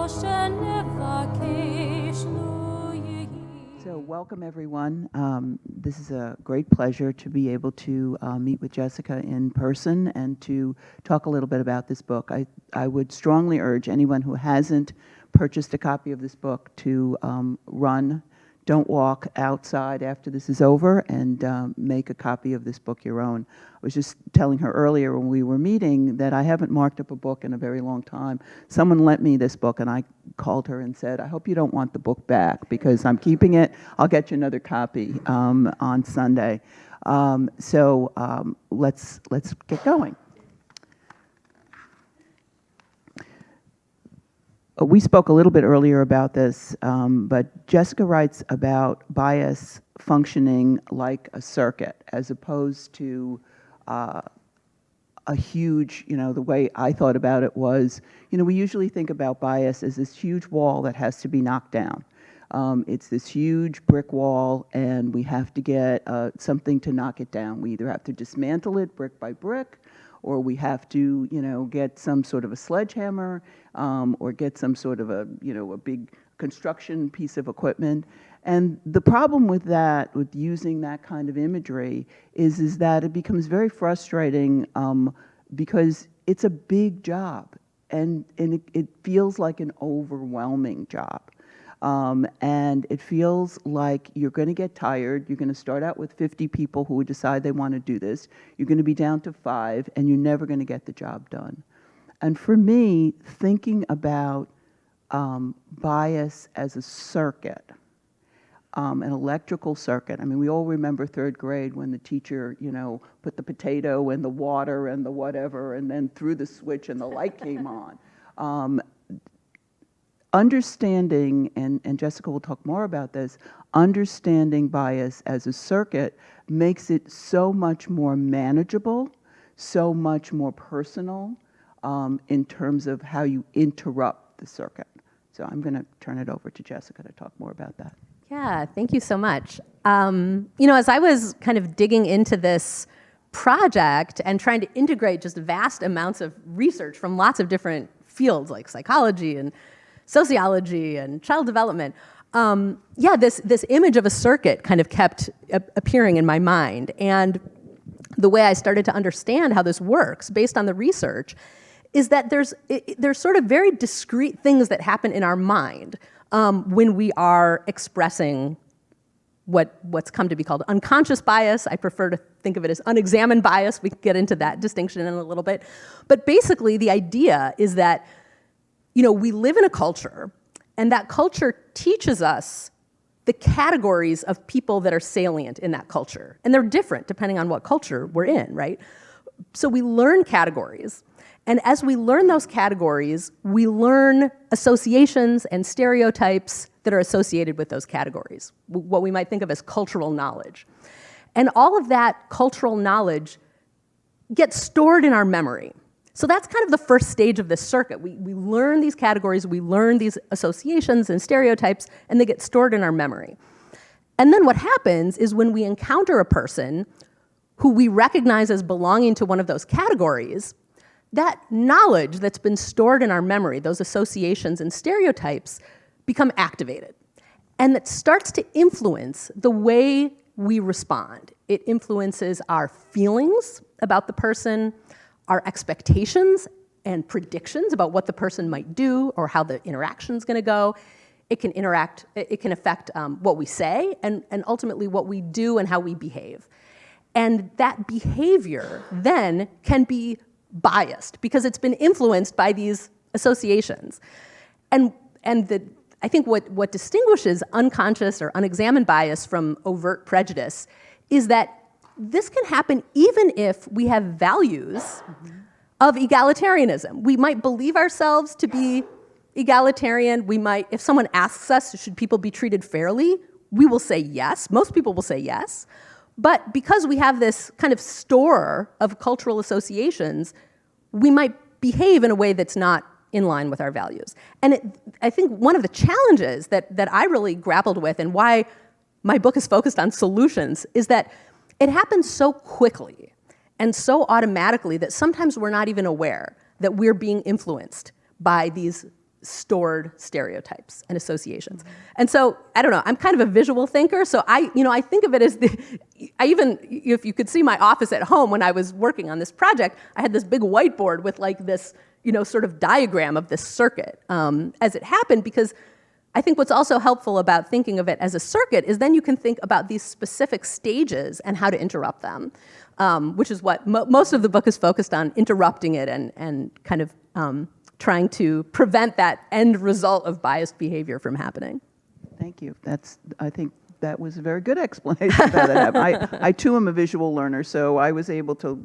So welcome everyone. This is a great pleasure to be able to meet with Jessica in person and to talk a little bit about this book. I would strongly urge anyone who hasn't purchased a copy of this book to don't walk outside after this is over, and make a copy of this book your own. I was just telling her earlier when we were meeting that I haven't marked up a book in a very long time. Someone lent me this book, and I called her and said, I hope you don't want the book back, because I'm keeping it. I'll get you another copy on Sunday. Let's get going. We spoke a little bit earlier about this, but Jessica writes about bias functioning like a circuit, as opposed to a huge, the way I thought about it was, we usually think about bias as this huge wall that has to be knocked down. It's this huge brick wall, and we have to get something to knock it down. We either have to dismantle it brick by brick, or we have to, get some sort of a sledgehammer, or get some sort of a big construction piece of equipment. And the problem with that, with using that kind of imagery, is that it becomes very frustrating because it's a big job, and it feels like an overwhelming job. And it feels like you're going to get tired. You're going to start out with 50 people who decide they want to do this. You're going to be down to 5, and you're never going to get the job done. And for me, thinking about bias as a circuit, an electrical circuit. I mean, we all remember 3rd grade when the teacher, put the potato and the water and the whatever, and then threw the switch and the light came on. Understanding, and Jessica will talk more about this, understanding bias as a circuit makes it so much more manageable, so much more personal in terms of how you interrupt the circuit. So I'm going to turn it over to Jessica to talk more about that. Yeah, thank you so much. As I was kind of digging into this project and trying to integrate just vast amounts of research from lots of different fields like psychology and sociology and child development, this image of a circuit kind of kept appearing in my mind. And the way I started to understand how this works based on the research is that there's sort of very discrete things that happen in our mind when we are expressing what's come to be called unconscious bias. I prefer to think of it as unexamined bias. We can get into that distinction in a little bit. But basically, the idea is that we live in a culture, and that culture teaches us the categories of people that are salient in that culture. And they're different depending on what culture we're in, right? So we learn categories. And as we learn those categories, we learn associations and stereotypes that are associated with those categories, what we might think of as cultural knowledge. And all of that cultural knowledge gets stored in our memory. So that's kind of the first stage of this circuit. We learn these categories, we learn these associations and stereotypes, and they get stored in our memory. And then what happens is when we encounter a person who we recognize as belonging to one of those categories, that knowledge that's been stored in our memory, those associations and stereotypes, become activated. And that starts to influence the way we respond. It influences our feelings about the person, our expectations and predictions about what the person might do or how the interaction's going to go. It can affect what we say and ultimately what we do and how we behave. And that behavior then can be biased because it's been influenced by these associations. And I think what distinguishes unconscious or unexamined bias from overt prejudice is that this can happen even if we have values of egalitarianism. We might believe ourselves to be egalitarian. We might, if someone asks us, should people be treated fairly? We will say yes. Most people will say yes. But because we have this kind of store of cultural associations, we might behave in a way that's not in line with our values. And I think one of the challenges that I really grappled with and why my book is focused on solutions is that it happens so quickly and so automatically that sometimes we're not even aware that we're being influenced by these stored stereotypes and associations. And so, I don't know, I'm kind of a visual thinker, so I think of it as if you could see my office at home when I was working on this project, I had this big whiteboard with like this, sort of diagram of this circuit as it happened, because I think what's also helpful about thinking of it as a circuit is then you can think about these specific stages and how to interrupt them, which is what most of the book is focused on, interrupting it and kind of trying to prevent that end result of biased behavior from happening. Thank you. I think that was a very good explanation about that. I too am a visual learner, so I was able to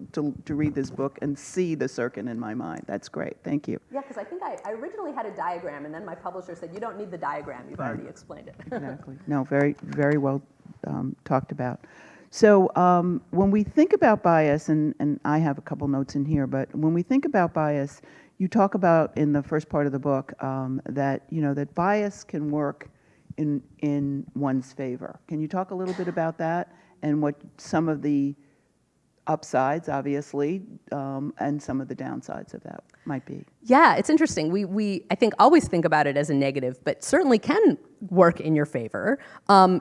read this book and see the circuit in my mind. That's great. Thank you. Yeah, because I think I originally had a diagram, and then my publisher said, you don't need the diagram. You've already explained it. Exactly. No, very, very well talked about. So when we think about bias, and I have a couple notes in here, but when we think about bias, you talk about in the first part of the book that that bias can work in one's favor. Can you talk a little bit about that and what some of the upsides, obviously, and some of the downsides of that might be? Yeah, it's interesting. We I think always think about it as a negative, but certainly can work in your favor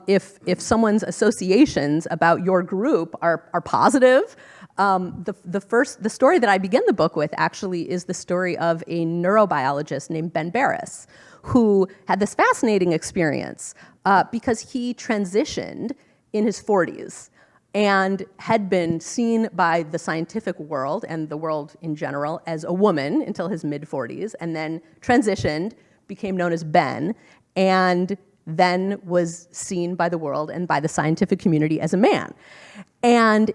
if someone's associations about your group are positive. The story that I begin the book with actually is the story of a neurobiologist named Ben Barris, who had this fascinating experience because he transitioned in his 40s and had been seen by the scientific world and the world in general as a woman until his mid-40s, and then transitioned, became known as Ben, and then was seen by the world and by the scientific community as a man. And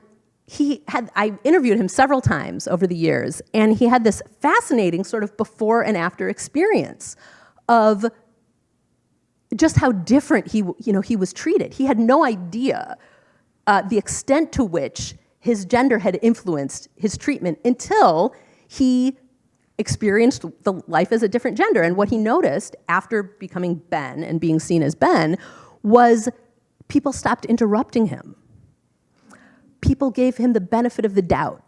I interviewed him several times over the years, and he had this fascinating sort of before and after experience of just how different he was treated. He had no idea the extent to which his gender had influenced his treatment until he experienced the life as a different gender. And what he noticed after becoming Ben and being seen as Ben was people stopped interrupting him. People gave him the benefit of the doubt.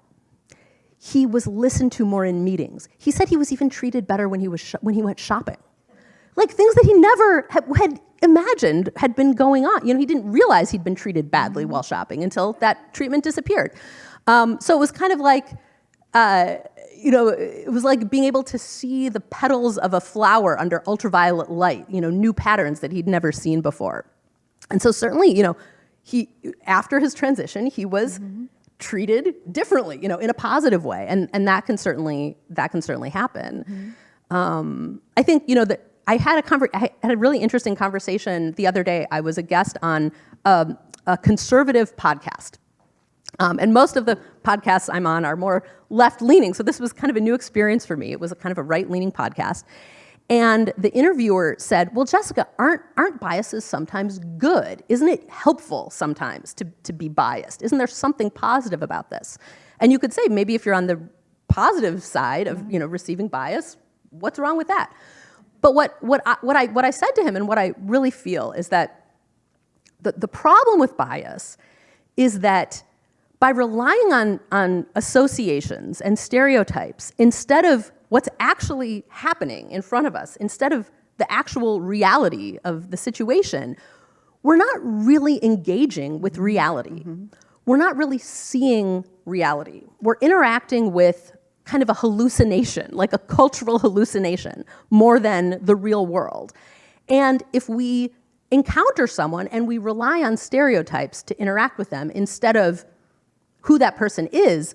He was listened to more in meetings. He said he was even treated better when he went shopping. Like things that he never had imagined had been going on. He didn't realize he'd been treated badly while shopping until that treatment disappeared. So it was kind of like, it was like being able to see the petals of a flower under ultraviolet light, new patterns that he'd never seen before. And so certainly, after his transition, he was treated differently, in a positive way, and that can certainly happen. I think that I had a really interesting conversation the other day. I was a guest on a conservative podcast, and most of the podcasts I'm on are more left-leaning. So this was kind of a new experience for me. It was a kind of a right-leaning podcast. And the interviewer said, well, Jessica, aren't biases sometimes good? Isn't it helpful sometimes to be biased? Isn't there something positive about this? And you could say, maybe if you're on the positive side of receiving bias, what's wrong with that? But what I said to him and what I really feel is that the problem with bias is that by relying on associations and stereotypes instead of what's actually happening in front of us, instead of the actual reality of the situation, we're not really engaging with reality. We're not really seeing reality. We're interacting with kind of a hallucination, like a cultural hallucination, more than the real world. And if we encounter someone and we rely on stereotypes to interact with them instead of who that person is,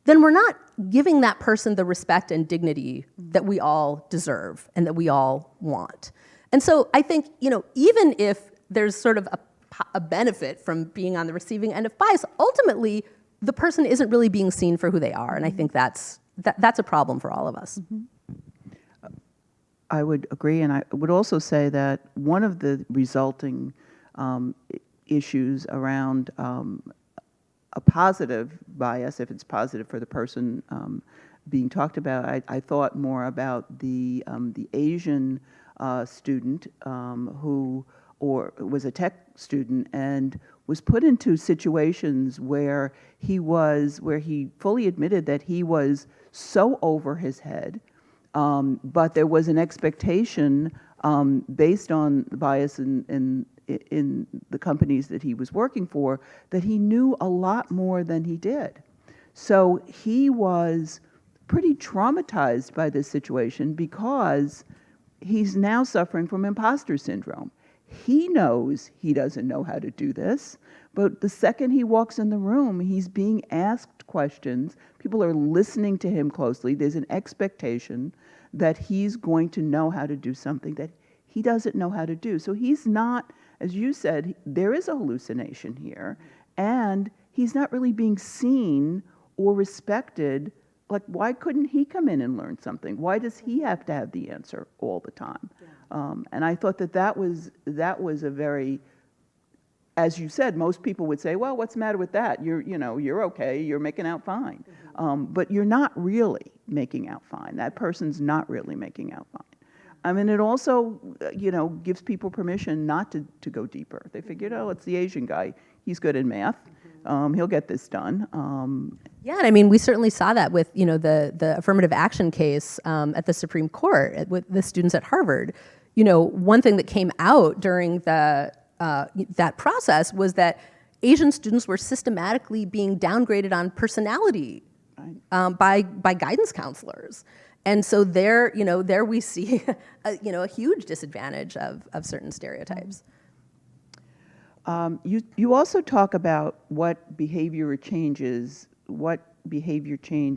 then we're not giving that person the respect and dignity that we all deserve and that we all want. And so I think, even if there's sort of a benefit from being on the receiving end of bias, ultimately the person isn't really being seen for who they are, and I think that's a problem for all of us. I would agree, and I would also say that one of the resulting issues around a positive bias, if it's positive for the person being talked about, I thought more about the Asian student who was a tech student and was put into situations where he fully admitted that he was so over his head But there was an expectation based on bias in the companies that he was working for, that he knew a lot more than he did. So he was pretty traumatized by this situation because he's now suffering from imposter syndrome. He knows he doesn't know how to do this, but the second he walks in the room, he's being asked questions. People are listening to him closely. There's an expectation that he's going to know how to do something that he doesn't know how to do. So he's not, as you said, there is a hallucination here, and he's not really being seen or respected. Like, why couldn't he come in and learn something? Why does he have to have the answer all the time? Yeah. And I thought that was a very, as you said, most people would say, well, what's the matter with that? You're okay, you're making out fine. Mm-hmm. But you're not really making out fine. That person's not really making out fine. I mean, it also, gives people permission not to go deeper. They figured, oh, it's the Asian guy. He's good in math. He'll get this done. Yeah, and I mean, we certainly saw that with, the affirmative action case at the Supreme Court with the students at Harvard. One thing that came out during that process was that Asian students were systematically being downgraded on personality by guidance counselors. And so there we see, a huge disadvantage of certain stereotypes. You also talk about what behavior change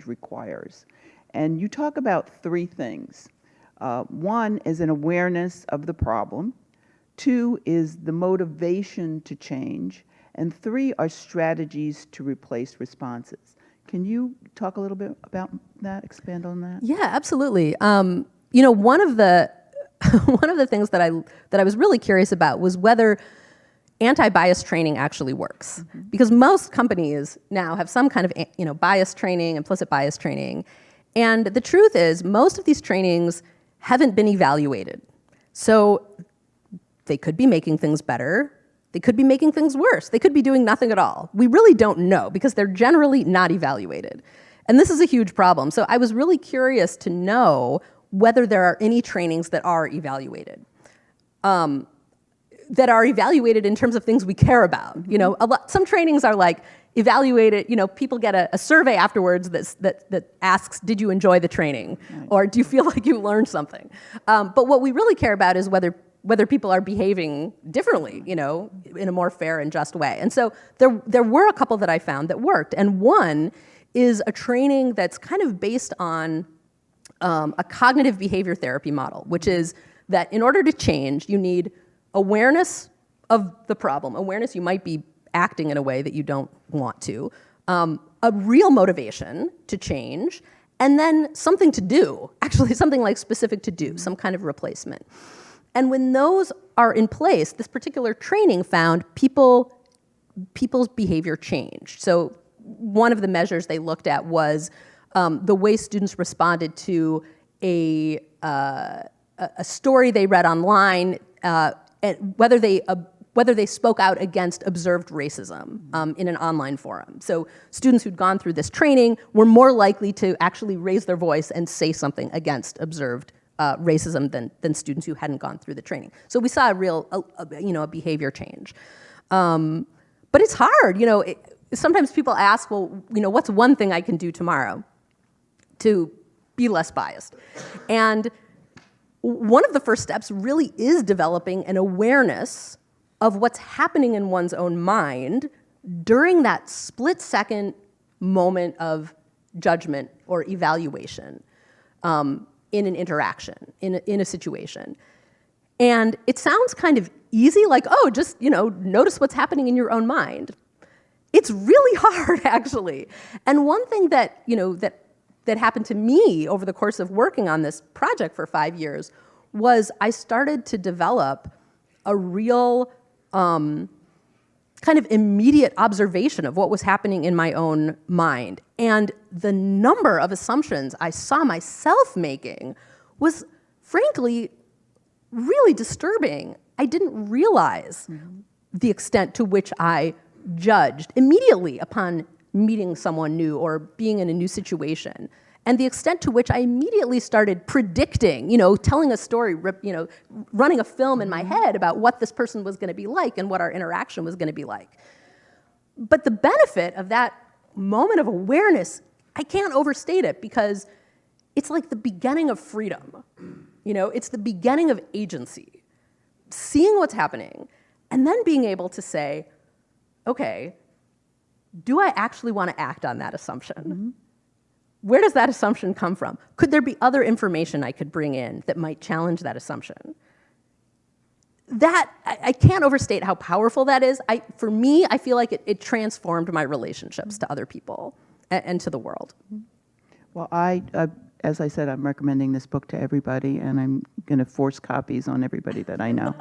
requires. And you talk about three things. One is an awareness of the problem. Two is the motivation to change. And three are strategies to replace responses. Can you talk a little bit about that, expand on that? Yeah, absolutely. One of the things that I was really curious about was whether anti-bias training actually works. Mm-hmm. Because most companies now have some kind of bias training, implicit bias training. And the truth is, most of these trainings haven't been evaluated. So they could be making things better. They could be making things worse. They could be doing nothing at all. We really don't know because they're generally not evaluated. And this is a huge problem. So I was really curious to know whether there are any trainings that are evaluated. That are evaluated in terms of things we care about. Mm-hmm. Some trainings are like evaluated, people get a survey afterwards that asks, did you enjoy the training? Right. Or do you feel like you learned something? But what we really care about is whether people are behaving differently, in a more fair and just way. And so there were a couple that I found that worked. And one is a training that's kind of based on a cognitive behavior therapy model, which is that in order to change, you need awareness of the problem, awareness you might be acting in a way that you don't want to, a real motivation to change, and then something to do, actually something like specific to do, some kind of replacement. And when those are in place, this particular training found people's behavior changed. So one of the measures they looked at was the way students responded to a story they read online, and whether they spoke out against observed racism in an online forum. So students who'd gone through this training were more likely to actually raise their voice and say something against observed racism than students who hadn't gone through the training. So we saw a real a behavior change. But it's hard. Sometimes people ask, well, what's one thing I can do tomorrow to be less biased? And one of the first steps really is developing an awareness of what's happening in one's own mind during that split-second moment of judgment or evaluation in an interaction, in a situation. And it sounds kind of easy, like, oh, just notice what's happening in your own mind. It's really hard, actually. And one thing that that happened to me over the course of working on this project for 5 years was I started to develop a real kind of immediate observation of what was happening in my own mind. And the number of assumptions I saw myself making was, frankly, really disturbing. I didn't realize the extent to which I judged immediately upon meeting someone new or being in a new situation. and the extent to which I immediately started predicting, telling a story, running a film in my head about what this person was going to be like and what our interaction was going to be like. But the benefit of that moment of awareness, I can't overstate it, because it's like the beginning of freedom. It's the beginning of agency. Seeing what's happening and then being able to say, okay, do I actually want to act on that assumption? Where does that assumption come from? Could there be other information I could bring in that might challenge that assumption? That, I can't overstate how powerful that is. For me, I feel like it transformed my relationships to other people and to the world. Well, as I said, I'm recommending this book to everybody, and I'm going to force copies on everybody that I know.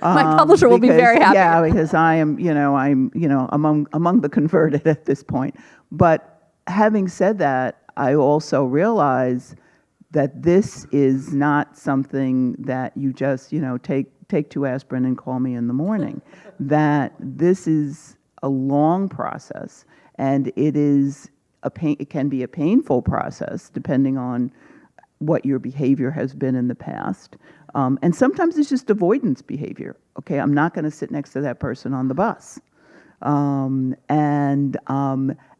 My publisher will be very happy. Yeah, because I'm among the converted at this point. But having said that, I also realize that this is not something that you just, take 2 aspirin and call me in the morning. That this is a long process, and it can be a painful process depending on what your behavior has been in the past. And sometimes it's just avoidance behavior. Okay, I'm not going to sit next to that person on the bus.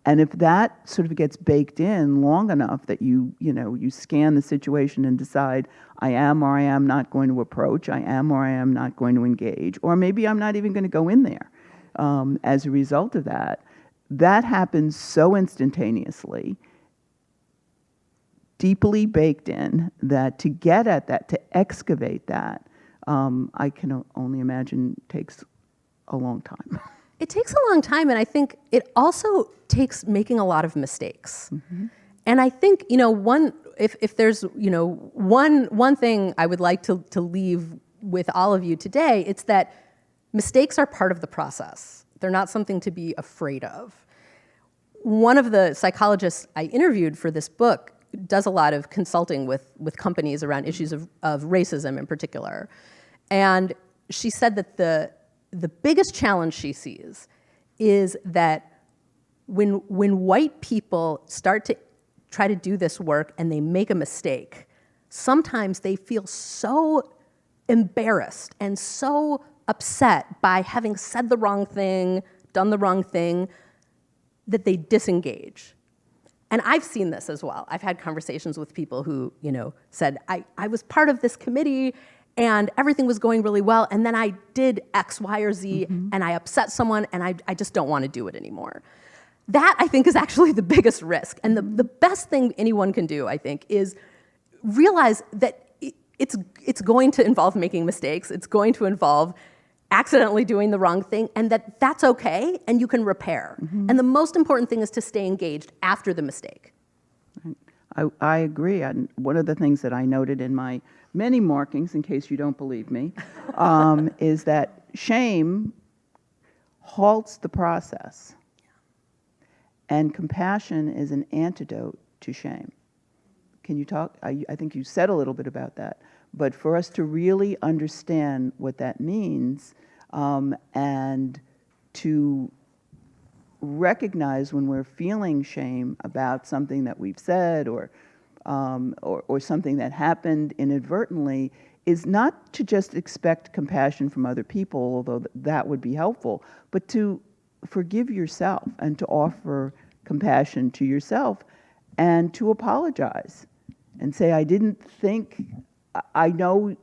And if that sort of gets baked in long enough that you scan the situation and decide, I am or I am not going to approach, I am or I am not going to engage, or maybe I'm not even going to go in there as a result of that, that happens so instantaneously, deeply baked in, that to get at that, to excavate that, I can only imagine takes a long time. It takes a long time, and I think it also takes making a lot of mistakes. And I think, if there's, one thing I would like to leave with all of you today, it's that mistakes are part of the process. They're not something to be afraid of. One of the psychologists I interviewed for this book does a lot of consulting with companies around issues of racism in particular. And she said that the biggest challenge she sees is that when white people start to try to do this work and they make a mistake, sometimes they feel so embarrassed and so upset by having said the wrong thing, done the wrong thing, that they disengage. And I've seen this as well. I've had conversations with people who, said, I was part of this committee and everything was going really well, and then I did X, Y, or Z, and I upset someone, and I just don't want to do it anymore. That, I think, is actually the biggest risk. And the best thing anyone can do, I think, is realize that it's going to involve making mistakes. It's going to involve accidentally doing the wrong thing, and that's okay, and you can repair. And the most important thing is to stay engaged after the mistake. I agree. And one of the things that I noted in my many markings, in case you don't believe me, is that shame halts the process. And compassion is an antidote to shame. Can you talk? I think you said a little bit about that. But for us to really understand what that means, and to recognize when we're feeling shame about something that we've said or something that happened inadvertently, is not to just expect compassion from other people, although that would be helpful, but to forgive yourself and to offer compassion to yourself and to apologize and say, I didn't think, I know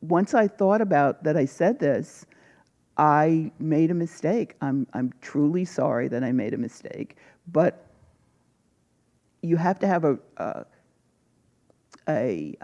once I thought about that I said this, I made a mistake. I'm truly sorry that I made a mistake. But you have to have a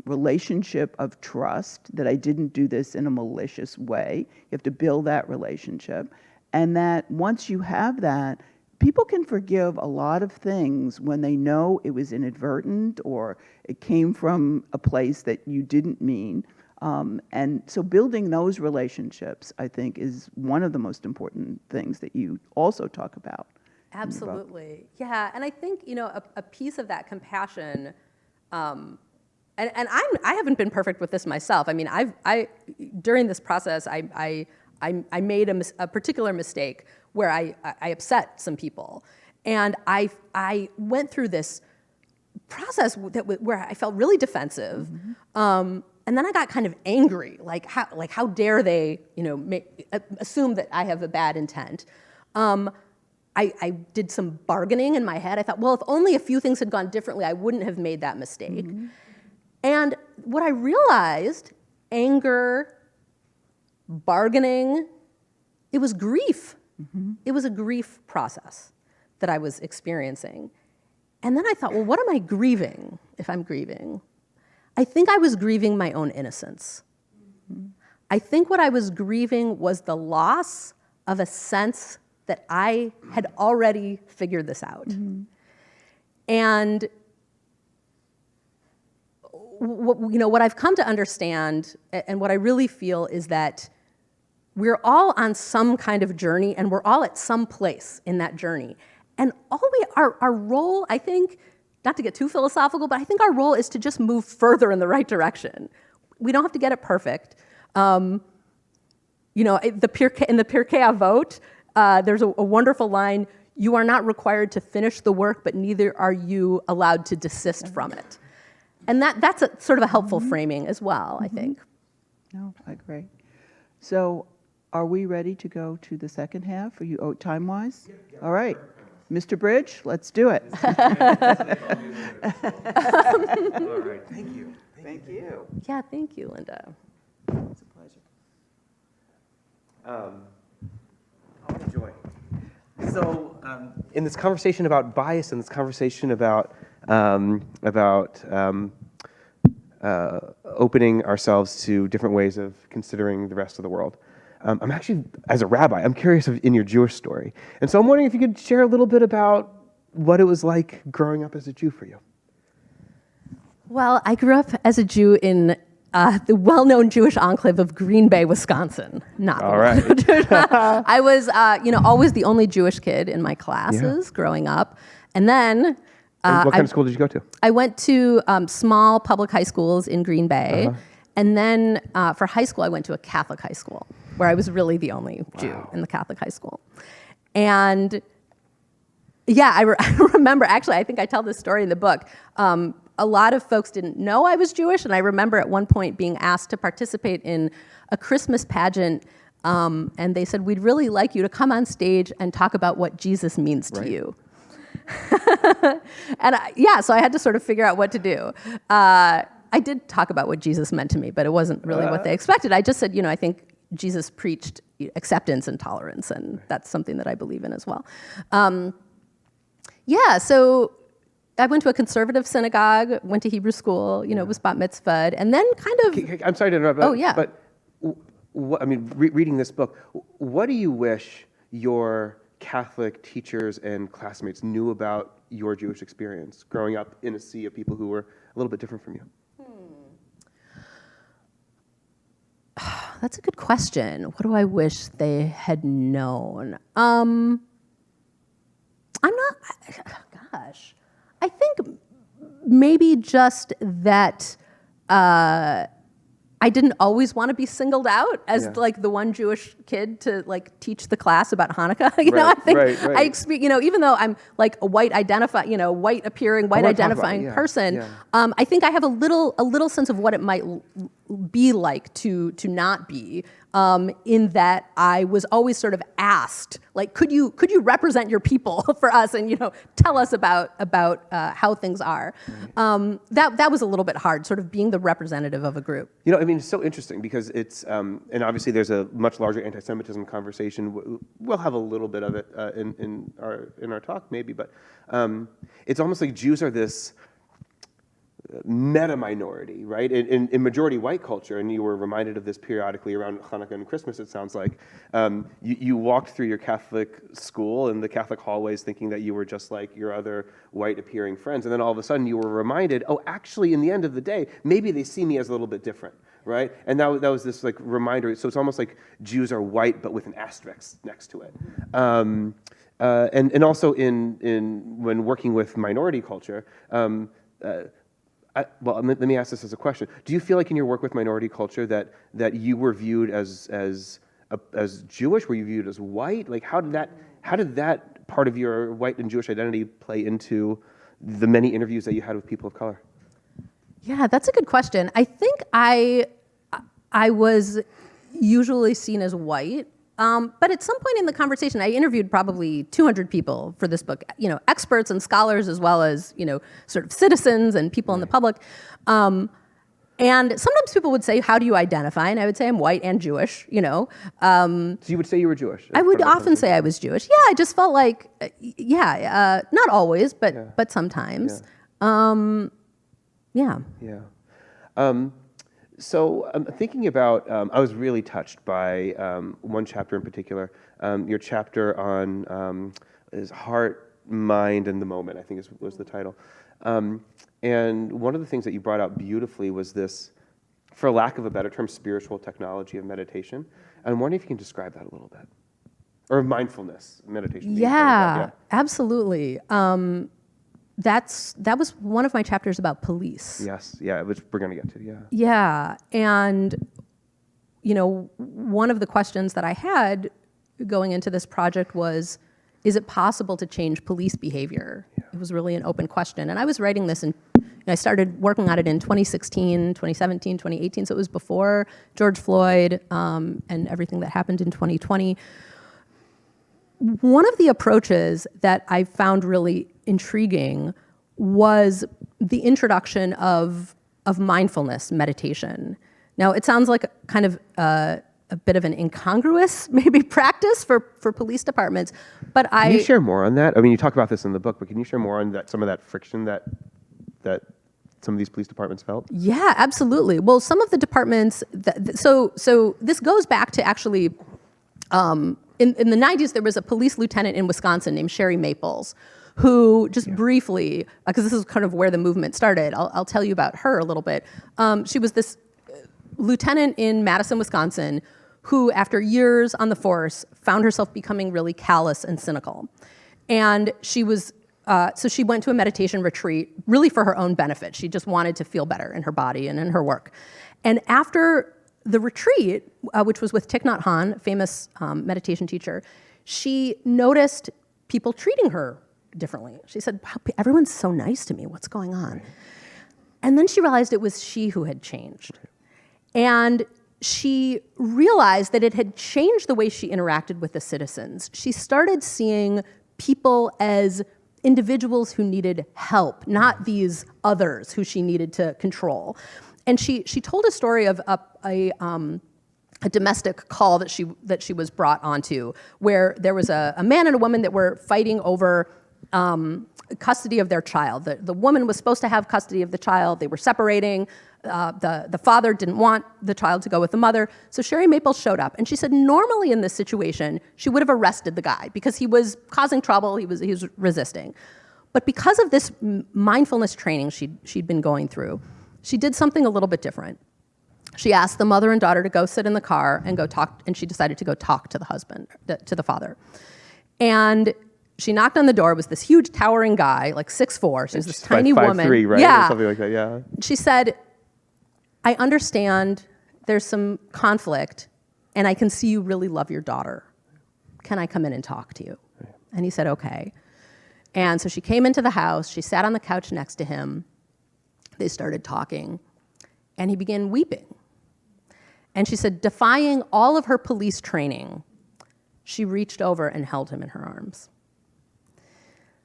relationship of trust that I didn't do this in a malicious way. You have to build that relationship. And that once you have that, people can forgive a lot of things when they know it was inadvertent or it came from a place that you didn't mean. And so building those relationships, I think, is one of the most important things that you also talk about. Absolutely. Yeah, and I think, a piece of that compassion, and I haven't been perfect with this myself. I mean, during this process, I made a particular mistake where I upset some people. And I went through this process where I felt really defensive. And then I got kind of angry, like how dare they, assume that I have a bad intent. I did some bargaining in my head. I thought, well, if only a few things had gone differently, I wouldn't have made that mistake. And what I realized, anger, bargaining, it was grief. It was a grief process that I was experiencing. And then I thought, well, what am I grieving if I'm grieving? I think I was grieving my own innocence. I think what I was grieving was the loss of a sense that I had already figured this out. And what I've come to understand and what I really feel is that we're all on some kind of journey and we're all at some place in that journey. And our role, I think, not to get too philosophical, but I think our role is to just move further in the right direction. We don't have to get it perfect. In the Pirkei Avot, there's a wonderful line, you are not required to finish the work, but neither are you allowed to desist from it. And that's a sort of a helpful framing as well, I think. No, I agree. So are we ready to go to the second half? Are you time-wise? Yeah. All right. Mr. Bridge, let's do it. All right, thank you. Thank you. Yeah, thank you, Linda. It's a pleasure. I enjoy. So, in this conversation about bias and this conversation about opening ourselves to different ways of considering the rest of the world, I'm actually, as a rabbi, I'm curious in your Jewish story. And so I'm wondering if you could share a little bit about what it was like growing up as a Jew for you. Well, I grew up as a Jew in the well-known Jewish enclave of Green Bay, Wisconsin. Not all right. I was, always the only Jewish kid in my classes growing up. And then... what kind of school did you go to? I went to small public high schools in Green Bay. And then for high school, I went to a Catholic high school where I was really the only Jew in the Catholic high school. And yeah, I remember, actually, I think I tell this story in the book. A lot of folks didn't know I was Jewish, and I remember at one point being asked to participate in a Christmas pageant, and they said, we'd really like you to come on stage and talk about what Jesus means to you. And so I had to sort of figure out what to do. I did talk about what Jesus meant to me, but it wasn't really what they expected. I just said, I think Jesus preached acceptance and tolerance, and that's something that I believe in as well. So I went to a conservative synagogue, went to Hebrew school, was bat mitzvahed, and then kind of... I'm sorry to interrupt, but reading this book, what do you wish your Catholic teachers and classmates knew about your Jewish experience growing up in a sea of people who were a little bit different from you? That's a good question. What do I wish they had known? I'm not, gosh. I think maybe just that I didn't always want to be singled out as like the one Jewish kid to like teach the class about Hanukkah. I think I experience, even though I'm like a white identifying person, I think I have a little sense of what it might be like to not be. In that I was always sort of asked, like, could you represent your people for us and tell us about how things are. That was a little bit hard, sort of being the representative of a group. It's so interesting because it's and obviously there's a much larger anti-Semitism conversation. We'll have a little bit of it in our talk maybe, but it's almost like Jews are this meta-minority, right? In majority white culture, and you were reminded of this periodically around Hanukkah and Christmas, it sounds like, you walked through your Catholic school and the Catholic hallways thinking that you were just like your other white-appearing friends, and then all of a sudden you were reminded, oh, actually, in the end of the day, maybe they see me as a little bit different, right? And that was this like reminder, so it's almost like Jews are white, but with an asterisk next to it. And also when working with minority culture, let me ask this as a question. Do you feel like in your work with minority culture that you were viewed as Jewish? Were you viewed as white? Like how did that part of your white and Jewish identity play into the many interviews that you had with people of color? Yeah, that's a good question. I think I was usually seen as white, but at some point in the conversation, I interviewed probably 200 people for this book, experts and scholars, as well as, sort of citizens and people in the public. And sometimes people would say, how do you identify? And I would say I'm white and Jewish, So you would say you were Jewish? I would often say I was Jewish. Yeah, I just felt like, not always, but sometimes. Yeah. So thinking about, I was really touched by one chapter in particular, your chapter on is Heart, Mind, and the Moment, I think was the title. And one of the things that you brought out beautifully was this, for lack of a better term, spiritual technology of meditation. And I'm wondering if you can describe that a little bit. Or mindfulness meditation. Yeah, absolutely. That was one of my chapters about police. Yes, yeah, which we're going to get to, yeah. Yeah, and one of the questions that I had going into this project was, is it possible to change police behavior? Yeah. It was really an open question. And I was writing this I started working on it in 2016, 2017, 2018, so it was before George Floyd and everything that happened in 2020. One of the approaches that I found really intriguing was the introduction of mindfulness meditation. Now, it sounds like kind of a bit of an incongruous maybe practice for police departments, but Can you share more on that? I mean, you talk about this in the book, but can you share more on some of that friction that some of these police departments felt? Yeah, absolutely. Well, some of the departments, so this goes back to actually, in the 90s, there was a police lieutenant in Wisconsin named Sherry Maples, who just briefly, because this is kind of where the movement started, I'll tell you about her a little bit. She was this lieutenant in Madison, Wisconsin, who after years on the force found herself becoming really callous and cynical. And she was, so she went to a meditation retreat really for her own benefit. She just wanted to feel better in her body and in her work. And after the retreat, which was with Thich Nhat Hanh, famous meditation teacher, she noticed people treating her differently. She said, wow, everyone's so nice to me. What's going on? Right. And then she realized it was she who had changed. And she realized that it had changed the way she interacted with the citizens. She started seeing people as individuals who needed help, not these others who she needed to control. And she told a story of a domestic call that she was brought onto, where there was a man and a woman that were fighting over custody of their child. The woman was supposed to have custody of the child. They were separating. The father didn't want the child to go with the mother. So Sherry Maples showed up, and she said normally in this situation, she would have arrested the guy because he was causing trouble, he was resisting. But because of this mindfulness training she'd been going through, she did something a little bit different. She asked the mother and daughter to go sit in the car and go talk, and she decided to go talk to the husband, to the father. And she knocked on the door. It was this huge towering guy, like 6'4". She was this tiny woman. 5'3", right? Yeah. Or something like that, yeah. She said, I understand there's some conflict, and I can see you really love your daughter. Can I come in and talk to you? Right. And he said, okay. And so she came into the house. She sat on the couch next to him. They started talking, and he began weeping. And she said, defying all of her police training, she reached over and held him in her arms.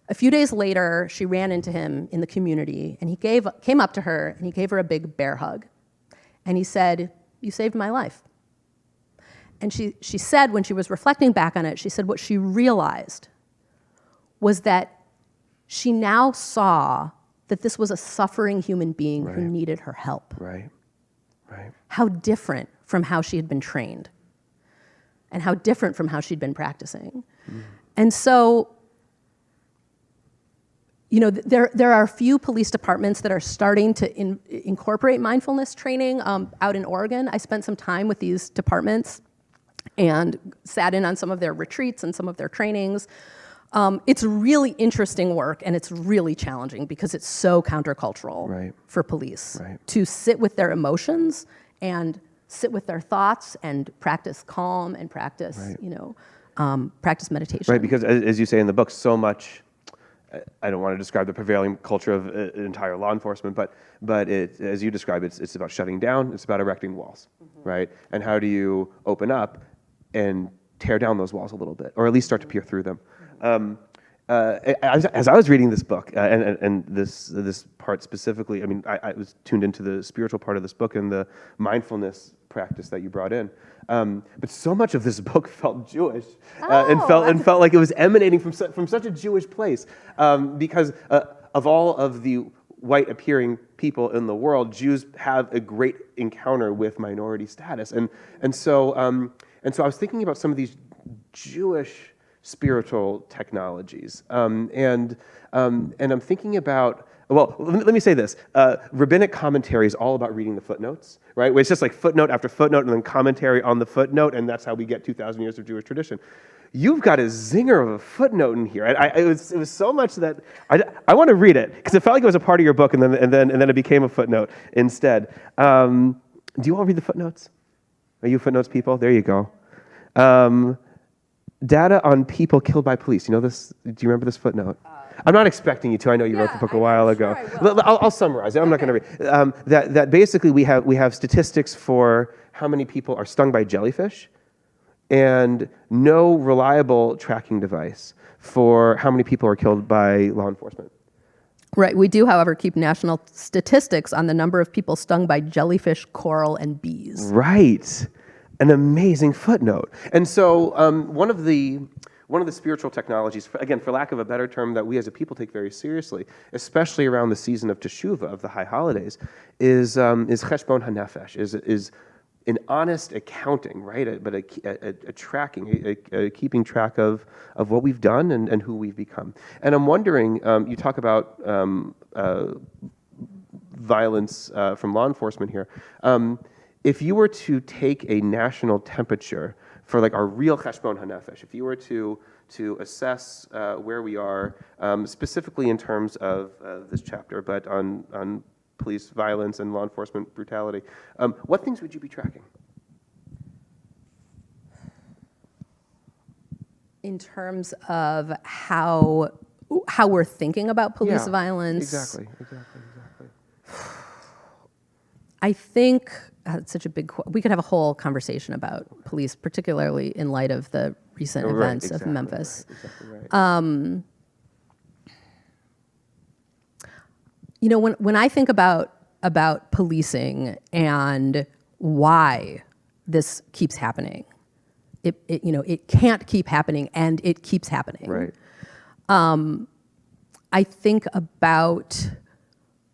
A few days later, she ran into him in the community, and he came up to her, and he gave her a big bear hug. And he said, you saved my life. And she said, when she was reflecting back on it, she said what she realized was that she now saw that this was a suffering human being who needed her help. Right. How different from how she had been trained, and how different from how she'd been practicing. Mm. And so, there are a few police departments that are starting to incorporate mindfulness training out in Oregon. I spent some time with these departments and sat in on some of their retreats and some of their trainings. It's really interesting work, and it's really challenging because it's so countercultural for police to sit with their emotions and sit with their thoughts and practice calm and practice, practice meditation. Right, because as you say in the book, so much I don't want to describe the prevailing culture of entire law enforcement, but it, as you describe, it's about shutting down, it's about erecting walls, right? And how do you open up and tear down those walls a little bit, or at least start to peer through them? As I was reading this book, and this part specifically, I mean, I was tuned into the spiritual part of this book and the mindfulness practice that you brought in. But so much of this book felt Jewish, and felt like it was emanating from such a Jewish place, because of all of the white-appearing people in the world, Jews have a great encounter with minority status, and so I was thinking about some of these Jewish spiritual technologies, and I'm thinking about. Well, let me say this. Rabbinic commentary is all about reading the footnotes, right? Where it's just like footnote after footnote and then commentary on the footnote, and that's how we get 2,000 years of Jewish tradition. You've got a zinger of a footnote in here. It was so much that I want to read it, because it felt like it was a part of your book, and then it became a footnote instead. Do you all read the footnotes? Are you footnotes people? There you go. Data on people killed by police. You know this? Do you remember this footnote? I'm not expecting you to. I know you wrote the book a while ago. Sure I'll summarize it. I'm not going to read. That basically we have statistics for how many people are stung by jellyfish, and no reliable tracking device for how many people are killed by law enforcement. Right. We do, however, keep national statistics on the number of people stung by jellyfish, coral, and bees. Right. An amazing footnote. And so one of the spiritual technologies, again, for lack of a better term, that we as a people take very seriously, especially around the season of Teshuvah, of the high holidays, is cheshbon hanefesh, is an honest accounting, right? But a tracking, a keeping track of what we've done and who we've become. And I'm wondering, you talk about violence from law enforcement here. If you were to take a national temperature for like our real cheshbon hanefesh, if you were to assess where we are, specifically in terms of this chapter, but on police violence and law enforcement brutality, what things would you be tracking? In terms of how we're thinking about police violence. Exactly. I think it's such a big. We could have a whole conversation about police, particularly in light of the recent events of Memphis. Right. You know, when I think about policing and why this keeps happening, it can't keep happening, and it keeps happening. Right. I think about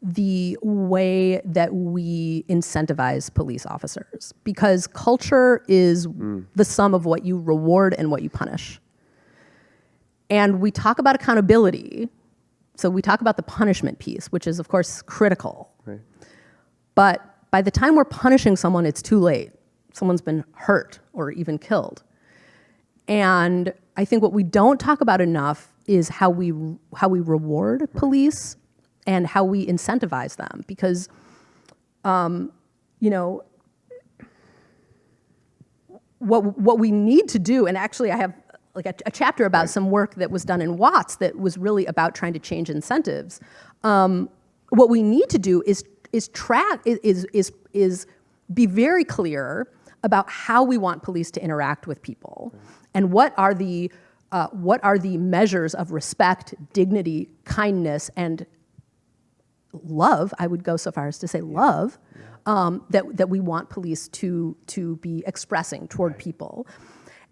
the way that we incentivize police officers, because culture is the sum of what you reward and what you punish. And we talk about accountability, so we talk about the punishment piece, which is of course critical. Right. But by the time we're punishing someone, it's too late. Someone's been hurt or even killed. And I think what we don't talk about enough is how we reward police and how we incentivize them, because, what we need to do, and actually I have like a chapter about some work that was done in Watts that was really about trying to change incentives. What we need to do is be very clear about how we want police to interact with people, and what are the measures of respect, dignity, kindness, and love. I would go so far as to say love, that we want police to be expressing toward people.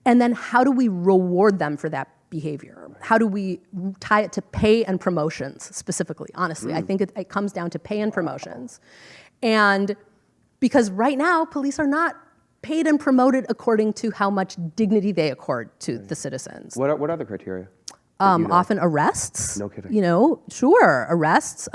And then how do we reward them for that behavior? How do we tie it to pay and promotions specifically? Honestly, I think it comes down to pay and promotions. And because right now, police are not paid and promoted according to how much dignity they accord to the citizens. What are the criteria? Often arrests. No kidding. Sure, arrests.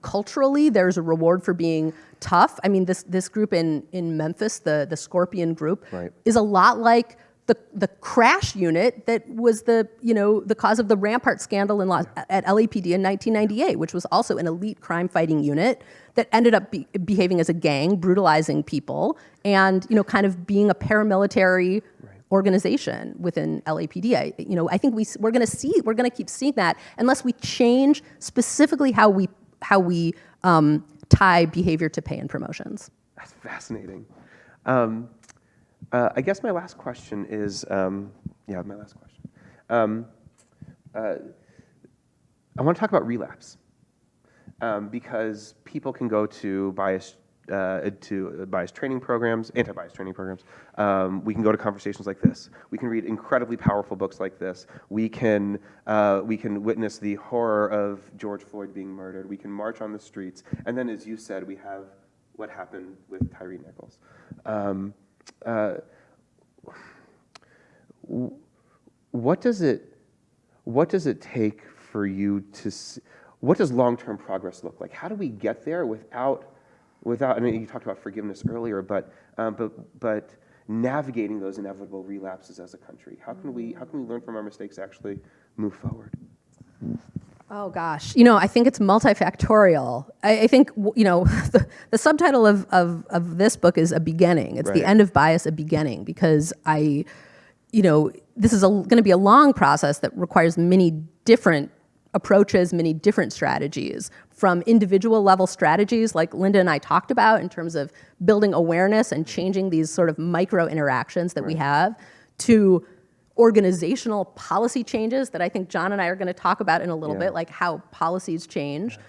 Culturally, there's a reward for being tough. I mean, this group in Memphis, the Scorpion group, is a lot like the crash unit that was the cause of the Rampart scandal at LAPD in 1998, which was also an elite crime-fighting unit that ended up behaving as a gang, brutalizing people, and kind of being a paramilitary organization within LAPD. I think we're going to keep seeing that unless we change specifically how we tie behavior to pay and promotions. That's fascinating. I guess my last question is, my last question. I want to talk about relapse, because people can go to bias training programs, anti-bias training programs. We can go to conversations like this. We can read incredibly powerful books like this. We can witness the horror of George Floyd being murdered. We can march on the streets, and then, as you said, we have what happened with Tyree Nichols. What does it take for you to? What does long-term progress look like? How do we get there without? I mean, you talked about forgiveness earlier, but navigating those inevitable relapses as a country. How can we learn from our mistakes to actually move forward? Oh gosh, I think it's multifactorial. I think the subtitle of this book is A Beginning. It's The End of Bias, A Beginning, because this is going to be a long process that requires many different approaches, many different strategies, from individual level strategies like Linda and I talked about in terms of building awareness and changing these sort of micro interactions that we have, to organizational policy changes that I think John and I are going to talk about in a little bit, like how policies change,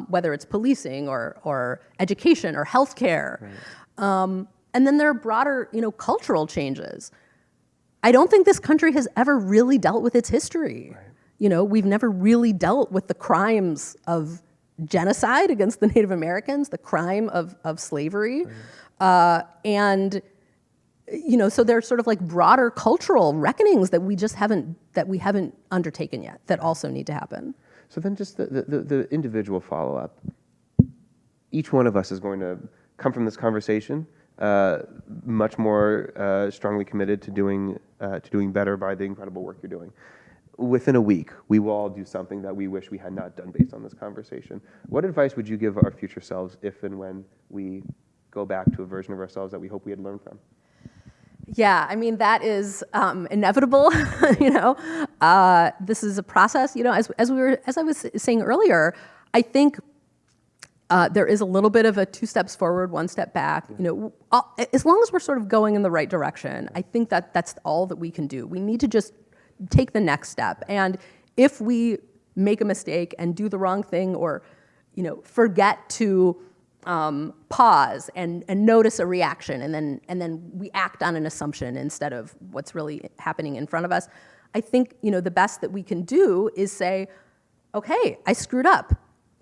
whether it's policing or education or healthcare. And then there are broader, cultural changes. I don't think this country has ever really dealt with its history. We've never really dealt with the crimes of genocide against the Native Americans, the crime of slavery. And so there's sort of like broader cultural reckonings that we haven't undertaken yet that also need to happen. So then just the individual follow-up. Each one of us is going to come from this conversation much more strongly committed to doing better by the incredible work you're doing. Within a week, we will all do something that we wish we had not done based on this conversation. What advice would you give our future selves if and when we go back to a version of ourselves that we hope we had learned from? Yeah, I mean, that is inevitable. This is a process. As I was saying earlier, I think there is a little bit of a 2 steps forward, 1 step back. As long as we're sort of going in the right direction, I think that's all that we can do. We need to just take the next step. And if we make a mistake and do the wrong thing, or forget to pause and notice a reaction, and then we act on an assumption instead of what's really happening in front of us, I think the best that we can do is say, okay, I screwed up.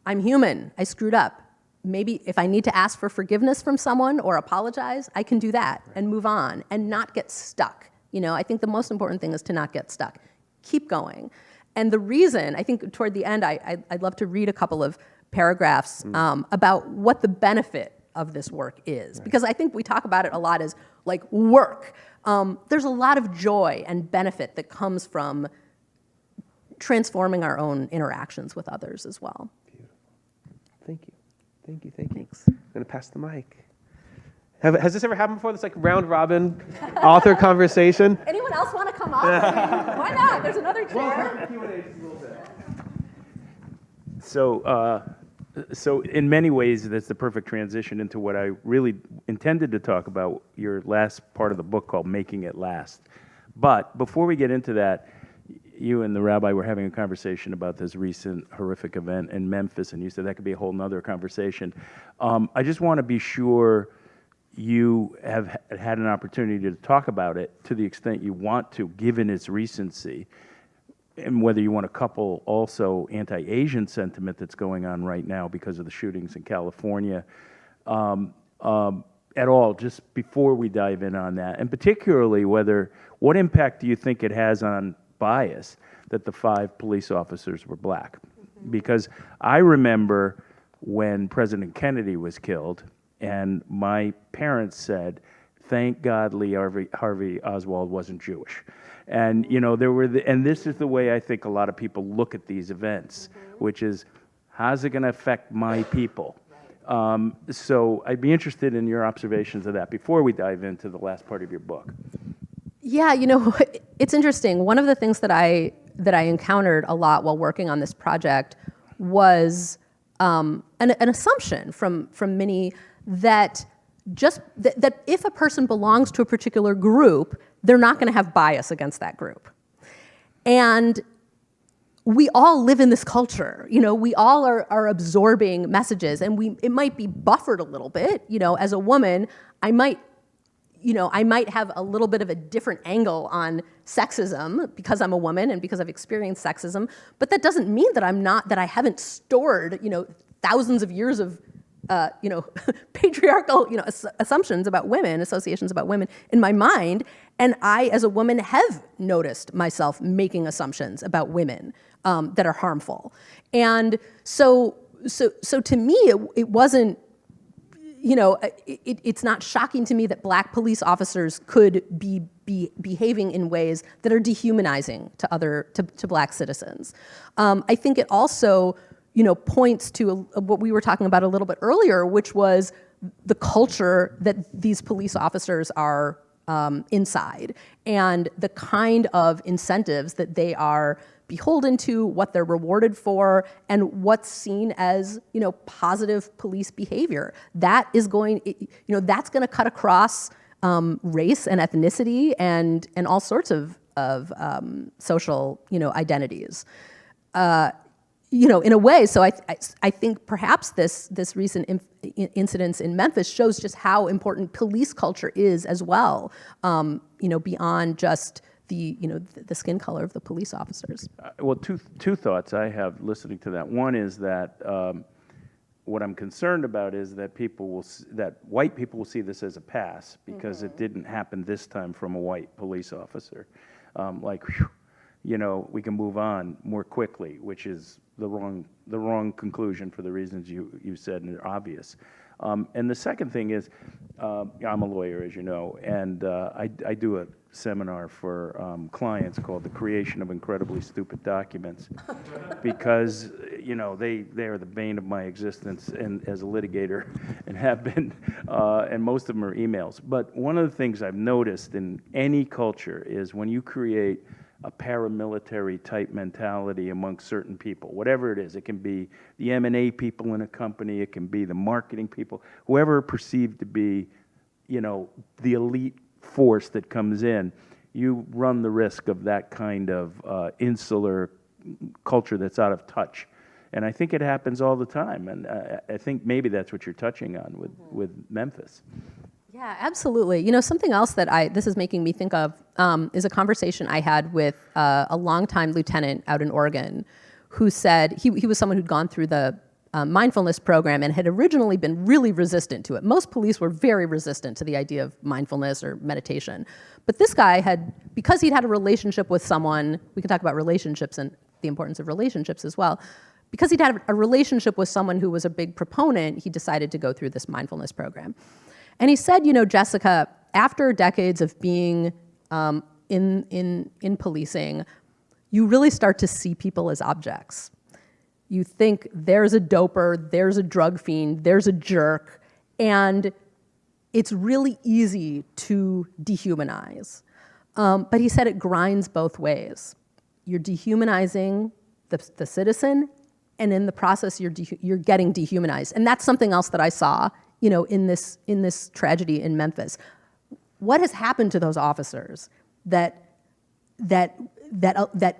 I'm human. I screwed up. Maybe if I need to ask for forgiveness from someone or apologize, I can do that and move on and not get stuck. I think the most important thing is to not get stuck. Keep going. And the reason, I think toward the end, I'd love to read a couple of paragraphs about what the benefit of this work is. Because I think we talk about it a lot as like work. There's a lot of joy and benefit that comes from transforming our own interactions with others as well. Beautiful. Thank you. Thank you. Thank you. Thanks. I'm going to pass the mic. Has this ever happened before? This like round robin author conversation? Anyone else want to come up? Why not? There's another chair. So in many ways, that's the perfect transition into what I really intended to talk about, your last part of the book called Making It Last. But before we get into that, you and the rabbi were having a conversation about this recent horrific event in Memphis, and you said that could be a whole nother conversation. I just want to be sure you have had an opportunity to talk about it to the extent you want to, given its recency, and whether you want to couple also anti-Asian sentiment that's going on right now because of the shootings in California at all, just before we dive in on that, and particularly what impact do you think it has on bias that the 5 police officers were black? Because I remember when President Kennedy was killed, and my parents said, "Thank God Lee Harvey Oswald wasn't Jewish." And and this is the way I think a lot of people look at these events, which is, how's it going to affect my people? So I'd be interested in your observations of that before we dive into the last part of your book. Yeah, it's interesting. One of the things that I encountered a lot while working on this project was an assumption from many that that if a person belongs to a particular group, they're not going to have bias against that group. And we all live in this culture. We all are absorbing messages, and it might be buffered a little bit. As a woman, I might have a little bit of a different angle on sexism because I'm a woman and because I've experienced sexism, but that doesn't mean that I haven't stored, thousands of years of, patriarchal, assumptions about women, associations about women in my mind. And I, as a woman, have noticed myself making assumptions about women that are harmful. And so to me, it wasn't, it's not shocking to me that Black police officers could be behaving in ways that are dehumanizing to Black citizens. I think it also, points to what we were talking about a little bit earlier, which was the culture that these police officers are inside, and the kind of incentives that they are beholden to, what they're rewarded for, and what's seen as, positive police behavior. That is that's going to cut across race and ethnicity and all sorts of social, identities. In a way, so I think perhaps this recent incidents in Memphis shows just how important police culture is as well, beyond just the skin color of the police officers. Well, two thoughts I have listening to that. One is that what I'm concerned about is that that white people will see this as a pass because it didn't happen this time from a white police officer. We can move on more quickly, which is the wrong conclusion for the reasons you said, and they're obvious. And the second thing is, I'm a lawyer, as you know, and I do a seminar for clients called The Creation of Incredibly Stupid Documents, because they are the bane of my existence and as a litigator, and have been, and most of them are emails. But one of the things I've noticed in any culture is when you create a paramilitary type mentality amongst certain people, whatever it is. It can be the M&A people in a company, it can be the marketing people, whoever are perceived to be, the elite force that comes in, you run the risk of that kind of insular culture that's out of touch. And I think it happens all the time, and I think maybe that's what you're touching on with Memphis. Yeah, absolutely. Something else that this is making me think of is a conversation I had with a longtime lieutenant out in Oregon who said he was someone who'd gone through the mindfulness program and had originally been really resistant to it. Most police were very resistant to the idea of mindfulness or meditation. But this guy because he'd had a relationship with someone, we can talk about relationships and the importance of relationships as well. Because he'd had a relationship with someone who was a big proponent, he decided to go through this mindfulness program. And he said, Jessica, after decades of being in policing, you really start to see people as objects. You think there's a doper, there's a drug fiend, there's a jerk, and it's really easy to dehumanize. But he said it grinds both ways. You're dehumanizing the citizen, and in the process, you're getting dehumanized. And that's something else that I saw in this tragedy in Memphis. What has happened to those officers that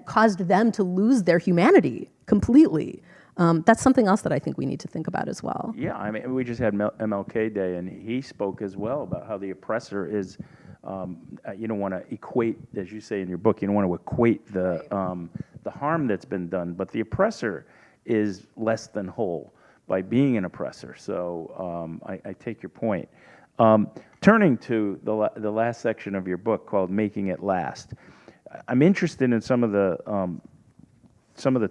caused them to lose their humanity completely? That's something else that I think we need to think about as well. Yeah, I mean, we just had MLK Day, and he spoke as well about how the oppressor is, you don't want to equate, as you say in your book, you don't want to equate the harm that's been done, but the oppressor is less than whole by being an oppressor. So I take your point. Turning to the last section of your book called "Making It Last," I'm interested in some of the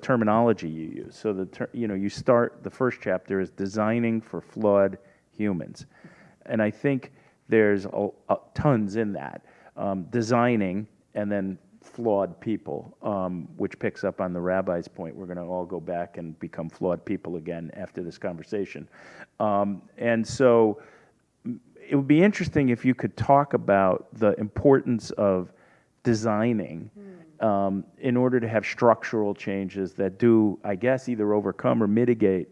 terminology you use. So you start, the first chapter is designing for flawed humans, and I think there's tons in that. Designing and then flawed people, which picks up on the rabbi's point. We're going to all go back and become flawed people again after this conversation. And so it would be interesting if you could talk about the importance of designing in order to have structural changes that do, I guess, either overcome or mitigate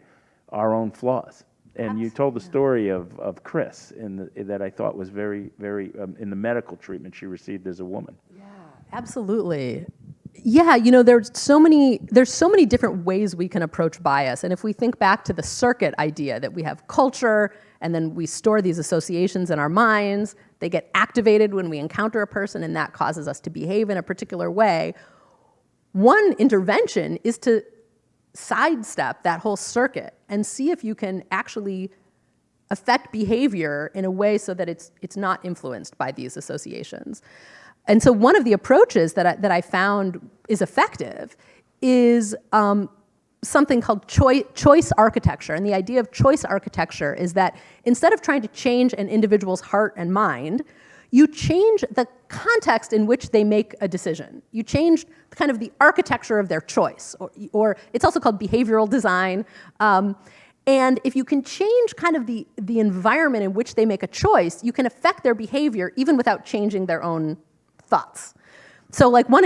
our own flaws. And you told the story of Chris that I thought was very, very, in the medical treatment she received as a woman. Yeah, absolutely. Yeah, you know, there's so many different ways we can approach bias. And if we think back to the circuit idea that we have culture and then we store these associations in our minds, they get activated when we encounter a person and that causes us to behave in a particular way. One intervention is to sidestep that whole circuit and see if you can actually affect behavior in a way so that it's not influenced by these associations. And so one of the approaches that I found is effective is something called choice architecture. And the idea of choice architecture is that instead of trying to change an individual's heart and mind, you change the context in which they make a decision. You change kind of the architecture of their choice, or it's also called behavioral design. And if you can change kind of the environment in which they make a choice, you can affect their behavior even without changing their own thoughts. So like one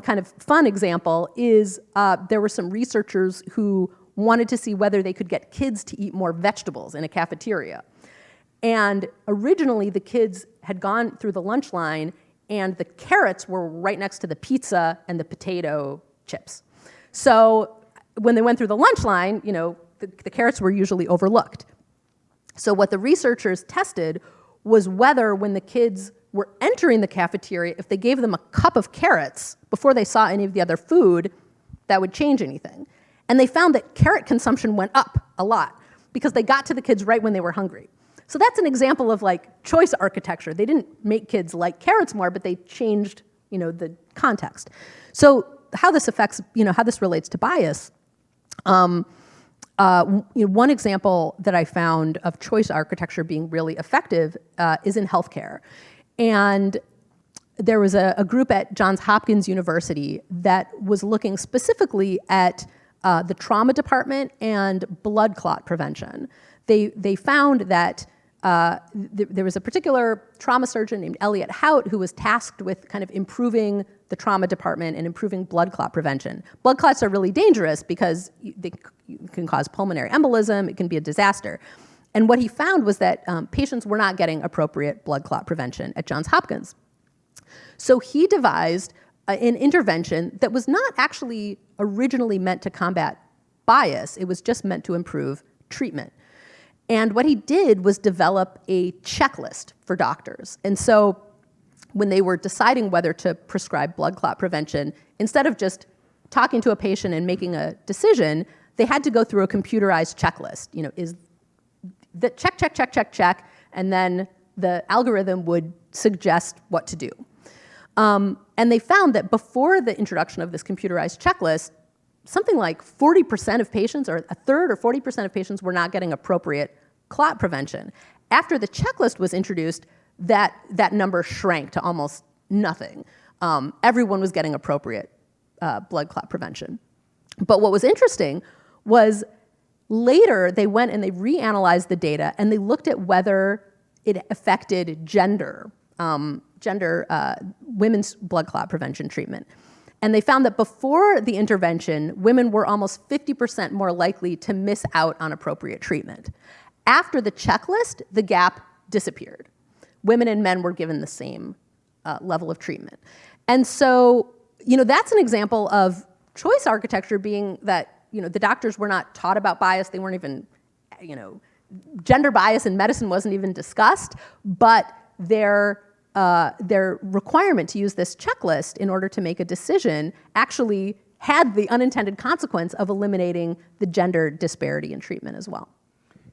kind of fun example is there were some researchers who wanted to see whether they could get kids to eat more vegetables in a cafeteria. And originally the kids had gone through the lunch line and the carrots were right next to the pizza and the potato chips. So when they went through the lunch line, you know, the carrots were usually overlooked. So what the researchers tested was whether when the kids were entering the cafeteria, if they gave them a cup of carrots before they saw any of the other food, that would change anything. And they found that carrot consumption went up a lot because they got to the kids right when they were hungry. So that's an example of like choice architecture. They didn't make kids like carrots more, but they changed, you know, the context. So how this affects, you know, how this relates to bias. You know, one example that I found of choice architecture being really effective is in healthcare. And there was a group at Johns Hopkins University that was looking specifically at the trauma department and blood clot prevention. They found that there was a particular trauma surgeon named Elliot Hout who was tasked with kind of improving the trauma department and improving blood clot prevention. Blood clots are really dangerous because they can cause pulmonary embolism, it can be a disaster. And what he found was that patients were not getting appropriate blood clot prevention at Johns Hopkins. So he devised an intervention that was not actually originally meant to combat bias, it was just meant to improve treatment. And what he did was develop a checklist for doctors. And so when they were deciding whether to prescribe blood clot prevention, instead of just talking to a patient and making a decision, they had to go through a computerized checklist. You know, is the check, and then the algorithm would suggest what to do. And they found that before the introduction of this computerized checklist, something like 40% of patients, or a third or 40% of patients were not getting appropriate clot prevention. After the checklist was introduced, that number shrank to almost nothing. Everyone was getting appropriate blood clot prevention. But what was interesting was later they went and they reanalyzed the data and they looked at whether it affected women's blood clot prevention treatment. And they found that before the intervention, women were almost 50% more likely to miss out on appropriate treatment. After the checklist, the gap disappeared. Women and men were given the same level of treatment. And so, you know, that's an example of choice architecture being that, you know, the doctors were not taught about bias. They weren't even, you know, gender bias in medicine wasn't even discussed, but their requirement to use this checklist in order to make a decision actually had the unintended consequence of eliminating the gender disparity in treatment as well.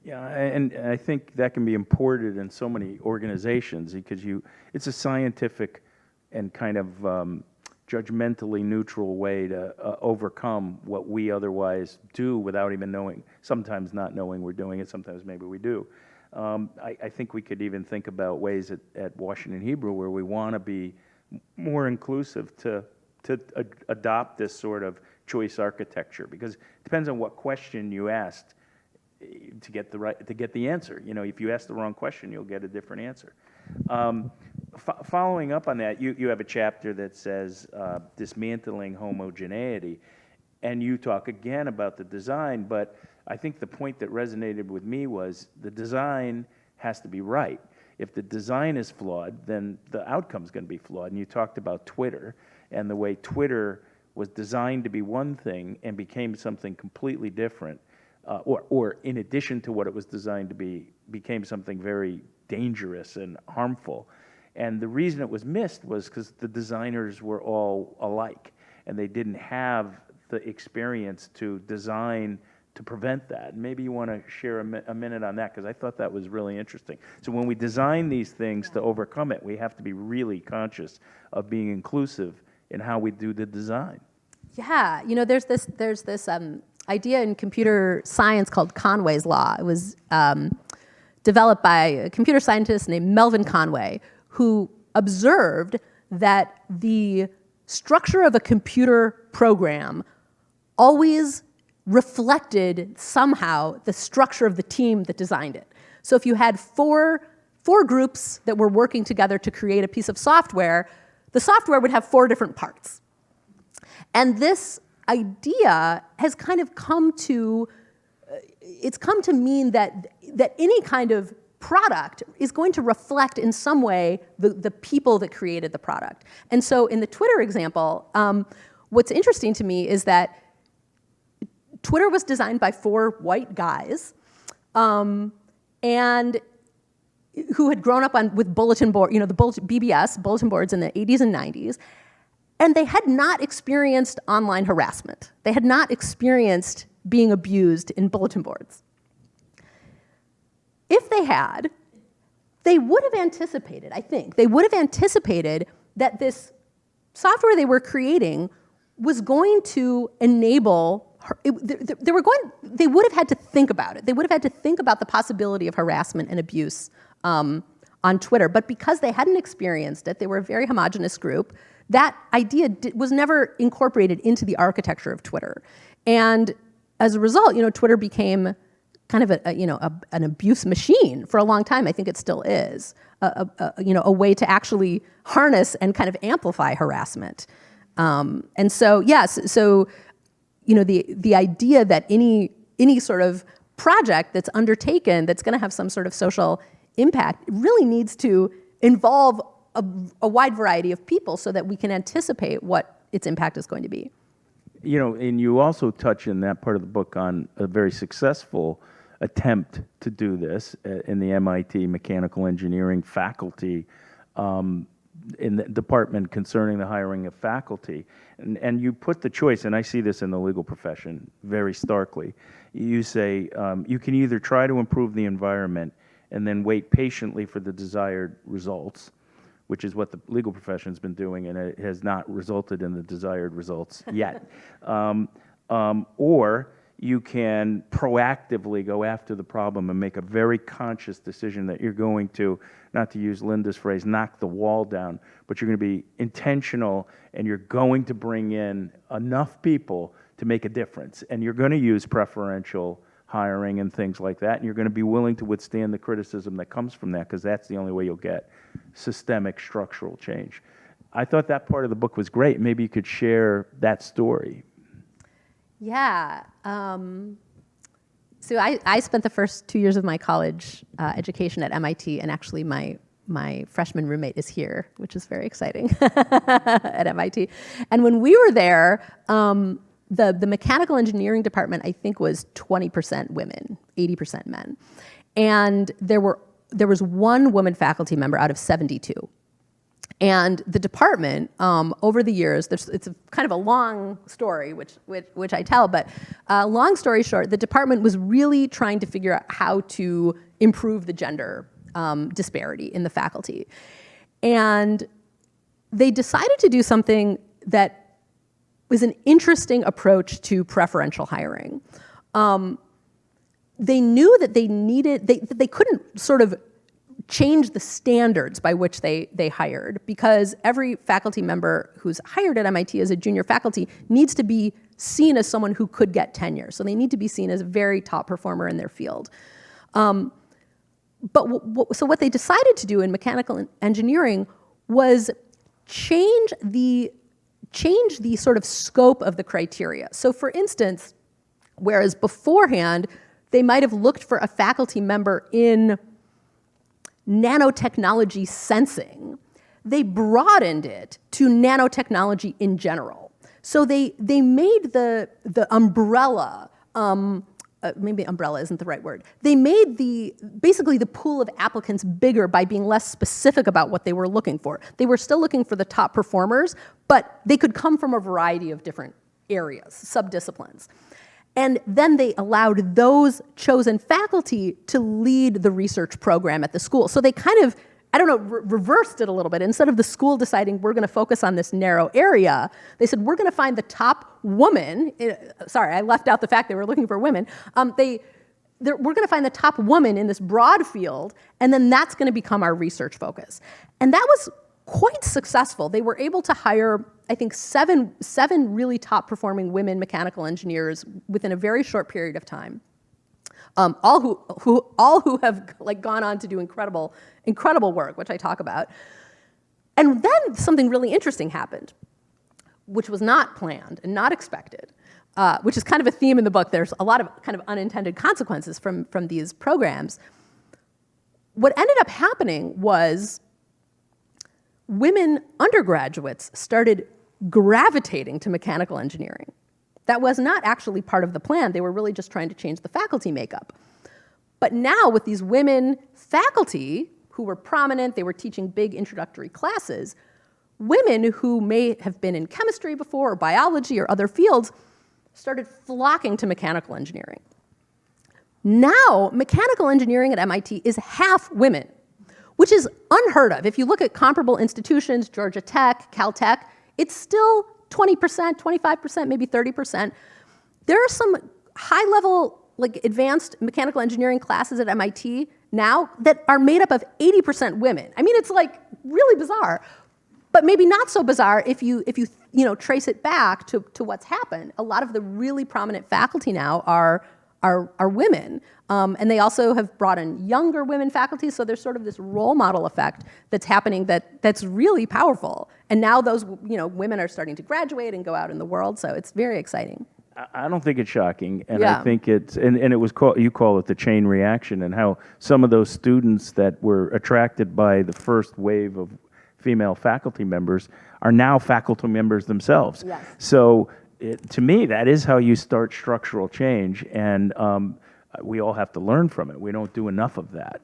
Yeah, and I think that can be imported in so many organizations because it's a scientific and kind of judgmentally neutral way to overcome what we otherwise do without even knowing, sometimes not knowing we're doing it, sometimes maybe we do. I think we could even think about ways at Washington Hebrew where we want to be more inclusive to adopt this sort of choice architecture, because it depends on what question you asked to get the answer. You know, if you ask the wrong question, you'll get a different answer. following up on that, you have a chapter that says dismantling homogeneity, and you talk again about the design, but I think the point that resonated with me was the design has to be right. If the design is flawed, then the outcome's going to be flawed. And you talked about Twitter and the way Twitter was designed to be one thing and became something completely different, or in addition to what it was designed to be, became something very dangerous and harmful. And the reason it was missed was because the designers were all alike, and they didn't have the experience to design to prevent that. Maybe you want to share a minute on that, because I thought that was really interesting. So when we design these things to overcome it, we have to be really conscious of being inclusive in how we do the design. Yeah, you know, there's this idea in computer science called Conway's law. It was developed by a computer scientist named Melvin Conway, who observed that the structure of a computer program always reflected somehow the structure of the team that designed it. So if you had four groups that were working together to create a piece of software, the software would have 4 different parts. And this idea has kind of come to mean that any kind of product is going to reflect in some way the people that created the product. And so in the Twitter example, what's interesting to me is that Twitter was designed by 4 white guys, and who had grown up with bulletin board, you know, the BBS bulletin boards in the 80s and 90s, and they had not experienced online harassment. They had not experienced being abused in bulletin boards. If they had, they would have anticipated, I think, they would have anticipated that this software they were creating was going to enable, they would have had to think about it. They would have had to think about the possibility of harassment and abuse on Twitter. But because they hadn't experienced it, they were a very homogenous group, that idea was never incorporated into the architecture of Twitter. And as a result, you know, Twitter became kind of an abuse machine for a long time. I think it still is, a way to actually harness and kind of amplify harassment. And so, yes, so, you know, the idea that any sort of project that's undertaken that's going to have some sort of social impact really needs to involve a wide variety of people so that we can anticipate what its impact is going to be. You know, and you also touch in that part of the book on a very successful attempt to do this in the MIT mechanical engineering faculty in the department concerning the hiring of faculty. And you put the choice, and I see this in the legal profession very starkly. You say you can either try to improve the environment and then wait patiently for the desired results, which is what the legal profession has been doing, and it has not resulted in the desired results yet. Or you can proactively go after the problem and make a very conscious decision that you're going to, not to use Linda's phrase, knock the wall down, but you're going to be intentional and you're going to bring in enough people to make a difference. And you're going to use preferential hiring and things like that, and you're going to be willing to withstand the criticism that comes from that, because that's the only way you'll get systemic structural change. I thought that part of the book was great. Maybe you could share that story. Yeah. So I spent the first 2 years of my college education at MIT, and actually my freshman roommate is here, which is very exciting at MIT. And when we were there, the mechanical engineering department, I think, was 20% women, 80% men. And there was 1 woman faculty member out of 72. And the department, over the years, it's kind of a long story, which I tell, but long story short, the department was really trying to figure out how to improve the gender disparity in the faculty. And they decided to do something that was an interesting approach to preferential hiring. They knew that they couldn't sort of change the standards by which they hired, because every faculty member who's hired at MIT as a junior faculty needs to be seen as someone who could get tenure. So they need to be seen as a very top performer in their field. So what they decided to do in mechanical engineering was change the sort of scope of the criteria. So for instance, whereas beforehand, they might have looked for a faculty member in nanotechnology sensing, they broadened it to nanotechnology in general. So they made the umbrella, maybe umbrella isn't the right word. They made basically the pool of applicants bigger by being less specific about what they were looking for. They were still looking for the top performers, but they could come from a variety of different areas, subdisciplines. And then they allowed those chosen faculty to lead the research program at the school. So they kind of, I don't know, reversed it a little bit. Instead of the school deciding we're going to focus on this narrow area, they said we're going to find the top woman. Sorry, I left out the fact they were looking for women. We're going to find the top woman in this broad field, and then that's going to become our research focus. And that was quite successful. They were able to hire, I think, seven really top-performing women mechanical engineers within a very short period of time. All who have like gone on to do incredible work, which I talk about. And then something really interesting happened, which was not planned and not expected, which is kind of a theme in the book. There's a lot of kind of unintended consequences from these programs. What ended up happening was women undergraduates started gravitating to mechanical engineering. That was not actually part of the plan. They were really just trying to change the faculty makeup. But now with these women faculty who were prominent, they were teaching big introductory classes, women who may have been in chemistry before or biology or other fields started flocking to mechanical engineering. Now, mechanical engineering at MIT is half women, which is unheard of. If you look at comparable institutions, Georgia Tech, Caltech, it's still 20%, 25%, maybe 30%. There are some high-level, like advanced mechanical engineering classes at MIT now that are made up of 80% women. I mean, it's like really bizarre, but maybe not so bizarre if you trace it back to what's happened. A lot of the really prominent faculty now are women, and they also have brought in younger women faculty. So there's sort of this role model effect that's happening that's really powerful. And now those women are starting to graduate and go out in the world. So it's very exciting. I don't think it's shocking, and Yeah. I think it's and it was you call it the chain reaction, and how some of those students that were attracted by the first wave of female faculty members are now faculty members themselves. Yes. So to me, that is how you start structural change, and we all have to learn from it. We don't do enough of that,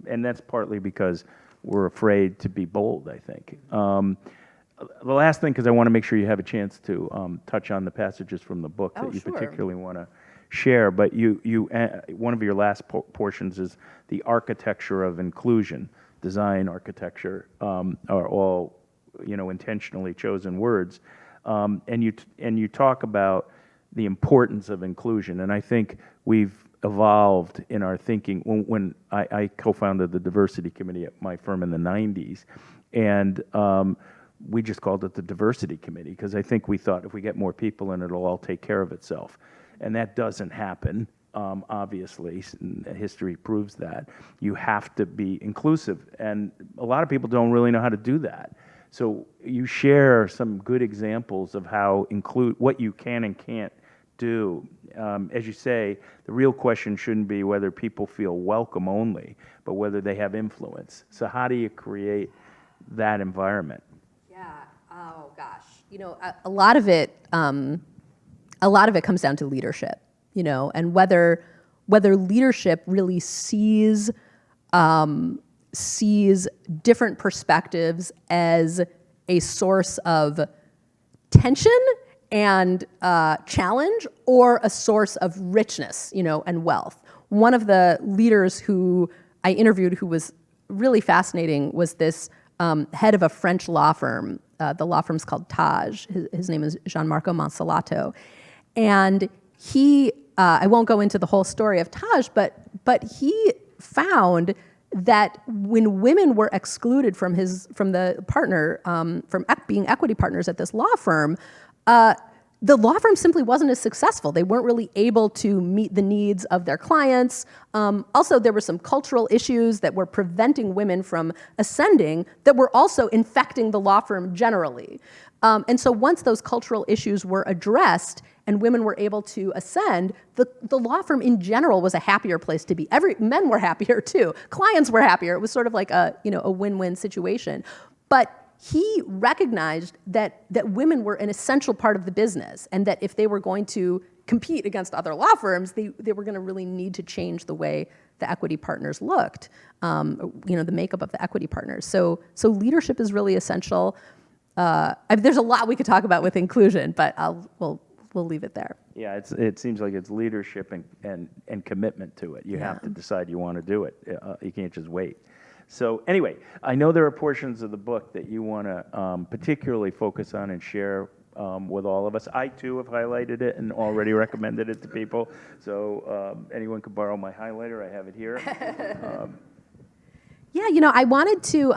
and that's partly because we're afraid to be bold, I think. The last thing, because I want to make sure you have a chance to touch on the passages from the book that you sure. particularly want to share, but one of your last portions is the architecture of inclusion. Design, architecture are all intentionally chosen words, and you talk about the importance of inclusion, and I think we've evolved in our thinking. When I co-founded the diversity committee at my firm in the 90s, and we just called it the diversity committee because I think we thought if we get more people in, it'll all take care of itself, and that doesn't happen. Obviously, history proves that. You have to be inclusive, and a lot of people don't really know how to do that. So you share some good examples of how what you can and can't do. As you say, the real question shouldn't be whether people feel welcome only, but whether they have influence. So how do you create that environment? Yeah. Oh gosh. A lot of it comes down to leadership. And whether leadership really sees different perspectives as a source of tension and challenge, or a source of richness, and wealth. One of the leaders who I interviewed, who was really fascinating, was this head of a French law firm. The law firm's called Taj. His name is Jean-Marco Monsalato, and he. I won't go into the whole story of Taj, but he found that when women were excluded from the partner, from being equity partners at this law firm, the law firm simply wasn't as successful. They weren't really able to meet the needs of their clients. Also, there were some cultural issues that were preventing women from ascending that were also infecting the law firm generally. And so once those cultural issues were addressed and women were able to ascend, the law firm in general was a happier place to be. Men were happier too. Clients were happier. It was sort of like a win-win situation. But he recognized that women were an essential part of the business, and that if they were going to compete against other law firms, they were going to really need to change the way the equity partners looked, the makeup of the equity partners. So leadership is really essential. There's a lot we could talk about with inclusion, but we'll leave it there. Yeah, it seems like it's leadership and commitment to it. You have to decide you want to do it. You can't just wait. So anyway, I know there are portions of the book that you want to particularly focus on and share with all of us. I too have highlighted it and already recommended it to people. So anyone could borrow my highlighter. I have it here. Yeah, I wanted to,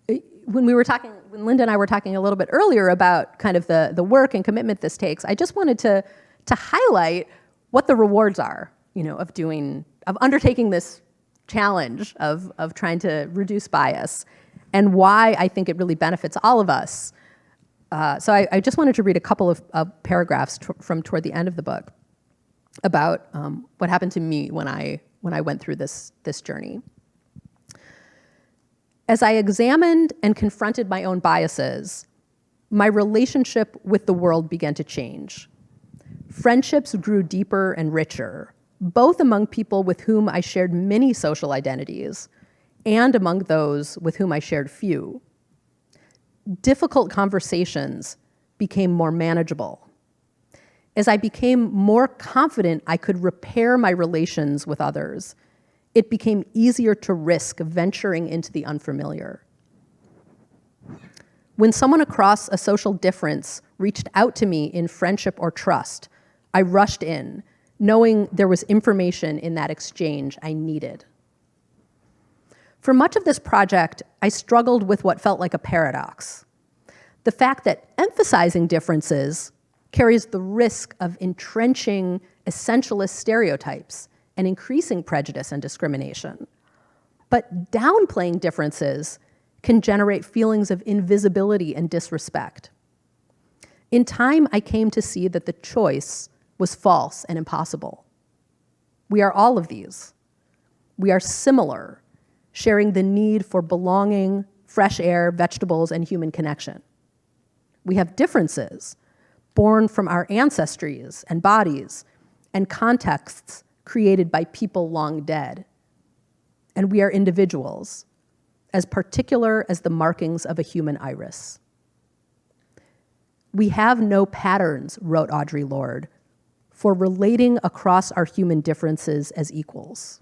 when Linda and I were talking a little bit earlier about kind of the work and commitment this takes, I just wanted to highlight what the rewards are, of undertaking this challenge of trying to reduce bias, and why I think it really benefits all of us. So I just wanted to read a couple of paragraphs from toward the end of the book about what happened to me when I went through this journey. As I examined and confronted my own biases, my relationship with the world began to change. Friendships grew deeper and richer, both among people with whom I shared many social identities and among those with whom I shared few. Difficult conversations became more manageable. As I became more confident I could repair my relations with others, it became easier to risk venturing into the unfamiliar. When someone across a social difference reached out to me in friendship or trust, I rushed in, knowing there was information in that exchange I needed. For much of this project, I struggled with what felt like a paradox. The fact that emphasizing differences carries the risk of entrenching essentialist stereotypes and increasing prejudice and discrimination. But downplaying differences can generate feelings of invisibility and disrespect. In time, I came to see that the choice was false and impossible. We are all of these. We are similar, sharing the need for belonging, fresh air, vegetables, and human connection. We have differences, born from our ancestries and bodies and contexts created by people long dead. And we are individuals, as particular as the markings of a human iris. We have no patterns, wrote Audre Lorde, for relating across our human differences as equals.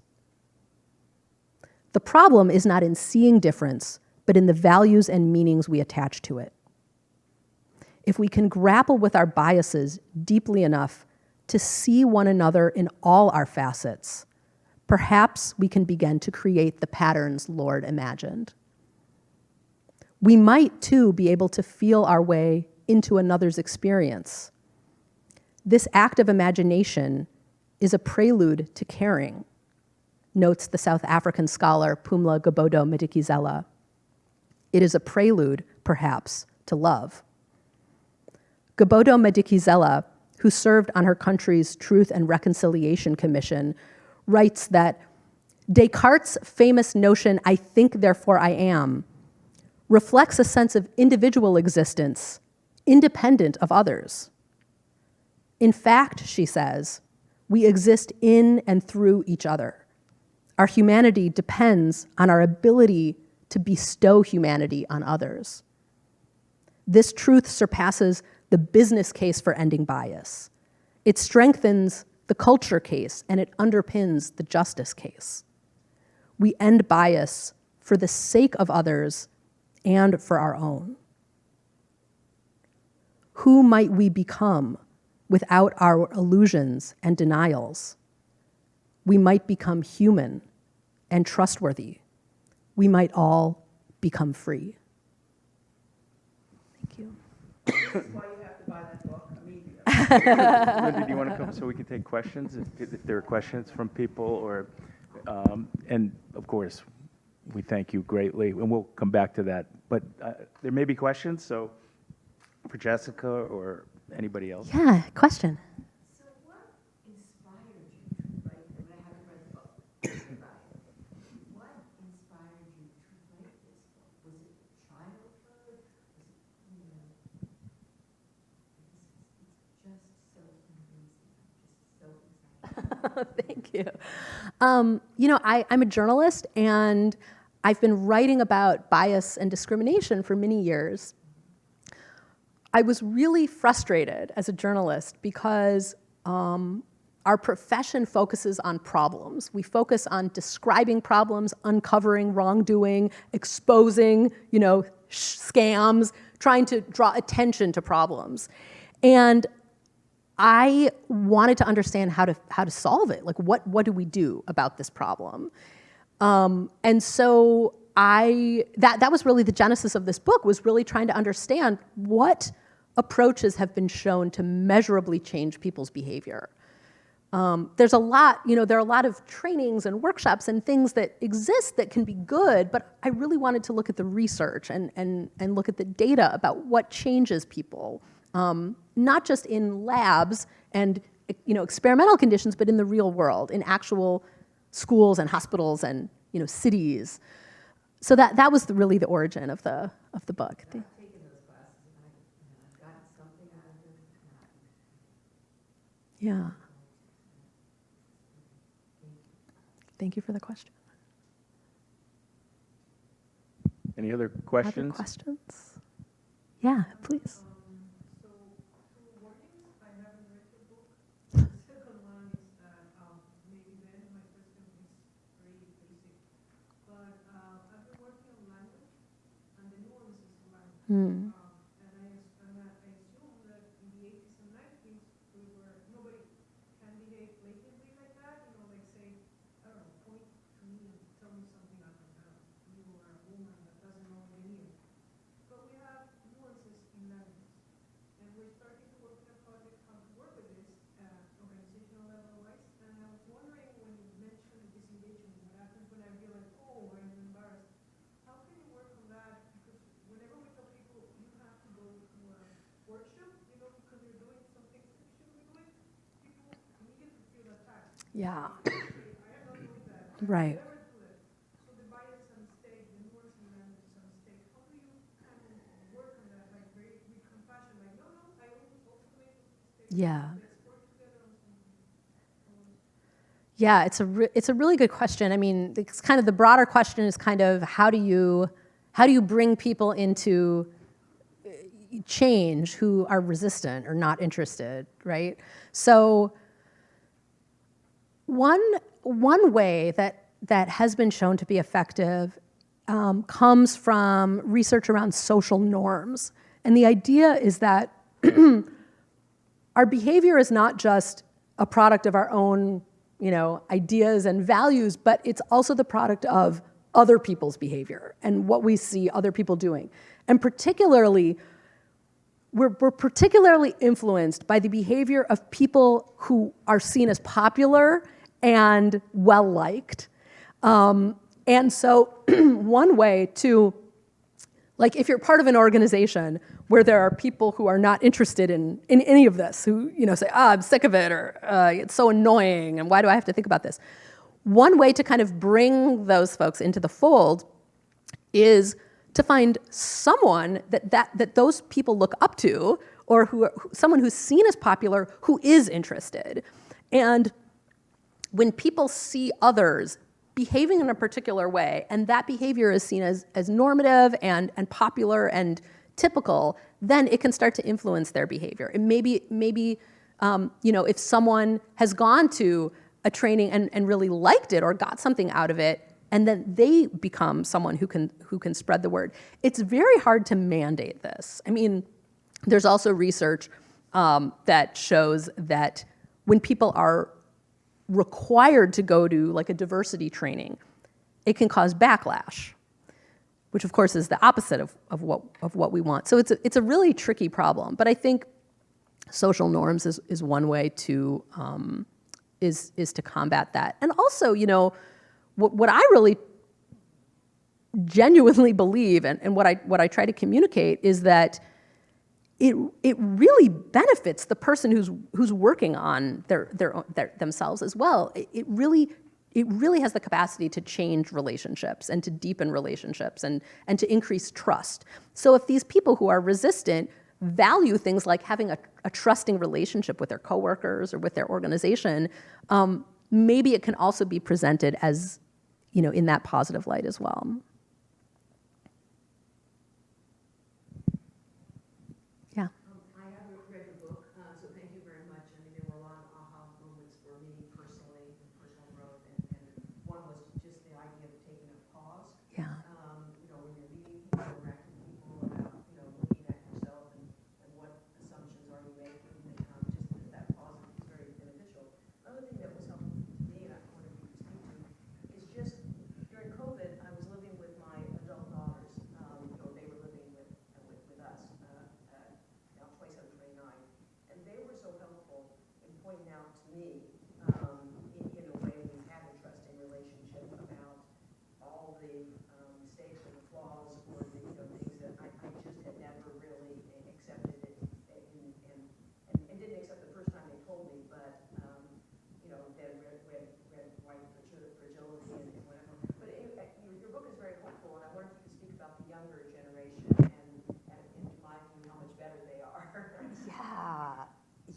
The problem is not in seeing difference, but in the values and meanings we attach to it. If we can grapple with our biases deeply enough to see one another in all our facets, perhaps we can begin to create the patterns Lorde imagined. We might, too, be able to feel our way into another's experience. This act of imagination is a prelude to caring, notes the South African scholar Pumla Gobodo-Madikizela. It is a prelude, perhaps, to love. Gobodo-Madikizela, who served on her country's Truth and Reconciliation Commission, writes that Descartes' famous notion, "I think, therefore I am," reflects a sense of individual existence, independent of others. In fact, she says, we exist in and through each other. Our humanity depends on our ability to bestow humanity on others. This truth surpasses the business case for ending bias. It strengthens the culture case, and it underpins the justice case. We end bias for the sake of others and for our own. Who might we become without our illusions and denials? We might become human and trustworthy. We might all become free. Thank you. That's why you have to buy that book. Linda, do you want to come so we can take questions, if there are questions from people, or, and of course, we thank you greatly, and we'll come back to that. But there may be questions, so for Jessica or anybody else. Yeah, question. So what inspired you to write, I mean, I haven't read the book, what inspired you to write this book? Was it childhood? Was it, you know, it's just so amazing. I'm just so excited. Thank you. You know, I'm a journalist, and I've been writing about bias and discrimination for many years. I was really frustrated as a journalist because our profession focuses on problems. We focus on describing problems, uncovering wrongdoing, exposing, you know, scams, trying to draw attention to problems. And I wanted to understand how to solve it. Like, what do we do about this problem? And so that was really the genesis of this book, was really trying to understand what approaches have been shown to measurably change people's behavior. There's a lot, you know, there are a lot of trainings and workshops and things that exist that can be good, but I really wanted to look at the research and look at the data about what changes people, not just in labs and, you know, experimental conditions, but in the real world, in actual schools and hospitals and, you know, cities. So that was really the origin of the book. I've taken those classes and I've gotten something out of them. Yeah. Thank you for the question. Any other Other questions? questions? Yeah, please. So, two warnings. I haven't read the book. The second one is that maybe then my question is very basic. But I've been working on language and the nuances of language. Hmm. And I assume that in the 80s and 90s, nobody can behave blatantly like that. You know, like say, I don't know, point to me and tell me something I don't know. You are a woman that doesn't know what you mean. But we have nuances in language. And we're starting to work on a project how to work with this organizational level-wise. And I was wondering, when you mentioned disengagement, what happens when I feel like, oh, I'm embarrassed? How can you work on that? Because whenever we tell people you have to go to a workshop, you know, because you're doing something that you shouldn't be doing, people immediately feel attacked. Yeah. I am not doing that. Right. Never do that. So the bias and mistake, the nuance in language is a mistake. How do you kind of work on that, like very with compassion, like no, I also made this mistake. Yeah. Let's work together on something. Yeah, it's a really good question. I mean, it's kind of the broader question is kind of how do you bring people into change who are resistant or not interested, right? So one way that has been shown to be effective comes from research around social norms. And the idea is that our behavior is not just a product of our own, you know, ideas and values, but it's also the product of other people's behavior and what we see other people doing. And particularly, we're particularly influenced by the behavior of people who are seen as popular and well-liked. And so one way to, like if you're part of an organization where there are people who are not interested in any of this, who, you know, say, I'm sick of it, or it's so annoying, and why do I have to think about this? One way to kind of bring those folks into the fold is to find someone that those people look up to, or someone who's seen as popular who is interested. And when people see others behaving in a particular way, and that behavior is seen as normative and popular and typical, then it can start to influence their behavior. And maybe you know, if someone has gone to a training and really liked it or got something out of it, and then they become someone who can spread the word. It's very hard to mandate this. I mean, there's also research that shows that when people are required to go to like a diversity training, it can cause backlash, which of course is the opposite of what we want. So it's a really tricky problem. But I think social norms is one way to is to combat that. And also, you know, what I really genuinely believe, and what I try to communicate, is that it really benefits the person who's working on themselves as well. It really has the capacity to change relationships and to deepen relationships and to increase trust. So if these people who are resistant value things like having a trusting relationship with their coworkers or with their organization, maybe it can also be presented as, you know, in that positive light as well. Yeah. I haven't read the book, so thank you very much. I mean, there were a lot of aha moments for me personally, personal growth, and one was just the idea of taking a pause. Yeah. You know, when you're meeting people, interacting with people, about, you know, looking at yourself and what assumptions are you making, just that pause is very beneficial. Another thing that was helpful to me, and I wonder if you could speak to, is just during COVID, I was living with my adult daughters. You know, they were living with us. Now 27, 29, and they were so helpful in pointing out to me, in a way we had a trusting relationship about all the mistakes and the flaws or the, you know, things that I just had never really accepted it and didn't accept the first time they told me, but you know, that red, white fragility and whatever. But your book is very helpful, and I wonder if you could speak about the younger generation and in my view, how much better they are.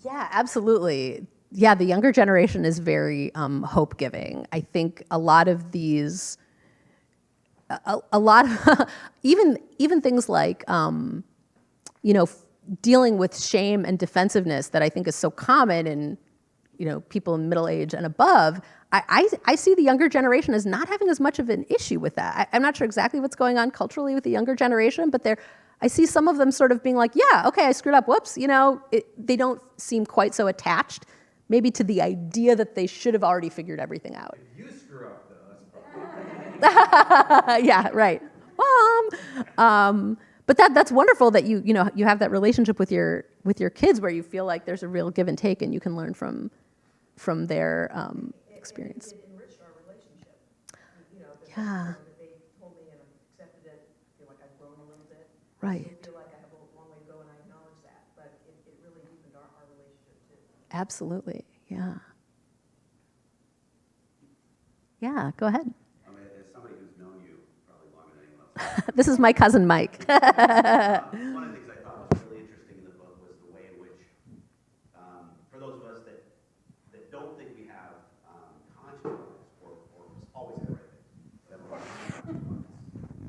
Yeah, absolutely. Yeah, the younger generation is very hope-giving. I think a lot of these, a lot of, even things like, you know, dealing with shame and defensiveness that I think is so common in, you know, people in middle age and above. I see the younger generation as not having as much of an issue with that. I'm not sure exactly what's going on culturally with the younger generation, but I see some of them sort of being like, yeah, okay, I screwed up, whoops, you know, they don't seem quite so attached, maybe to the idea that they should have already figured everything out. If you screw up, though, that's probably Yeah, right. But that's wonderful that you know you have that relationship with your kids where you feel like there's a real give and take and you can learn from their experience. It enriched our relationship. You know, Yeah. that they told me and I accepted it. I feel like I've grown a little bit. Right. I feel like I have a long way to go, and I acknowledge that. But it really deepened our relationship too. Absolutely. Yeah. Yeah, go ahead. I mean, as somebody who's known you probably longer than anyone else, This is my cousin Mike. one of the things I thought was really interesting in the book was the way in which, for those of us that don't think we have consciousness or always have everything,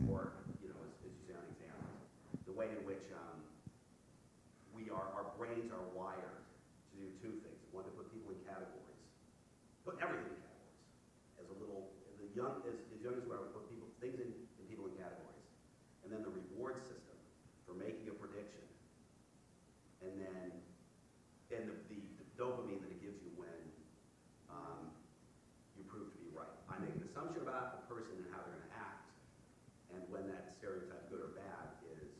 or you know, as you say on exams, the way in which our brains are wired to do two things: one, to put people in categories, put everything in categories. As young as we are, we put things in people in categories, and then the reward system for making a prediction, and then the dopamine that it gives you when you prove to be right. I make an assumption about a person and how they're going to act, and when that stereotype, good or bad, is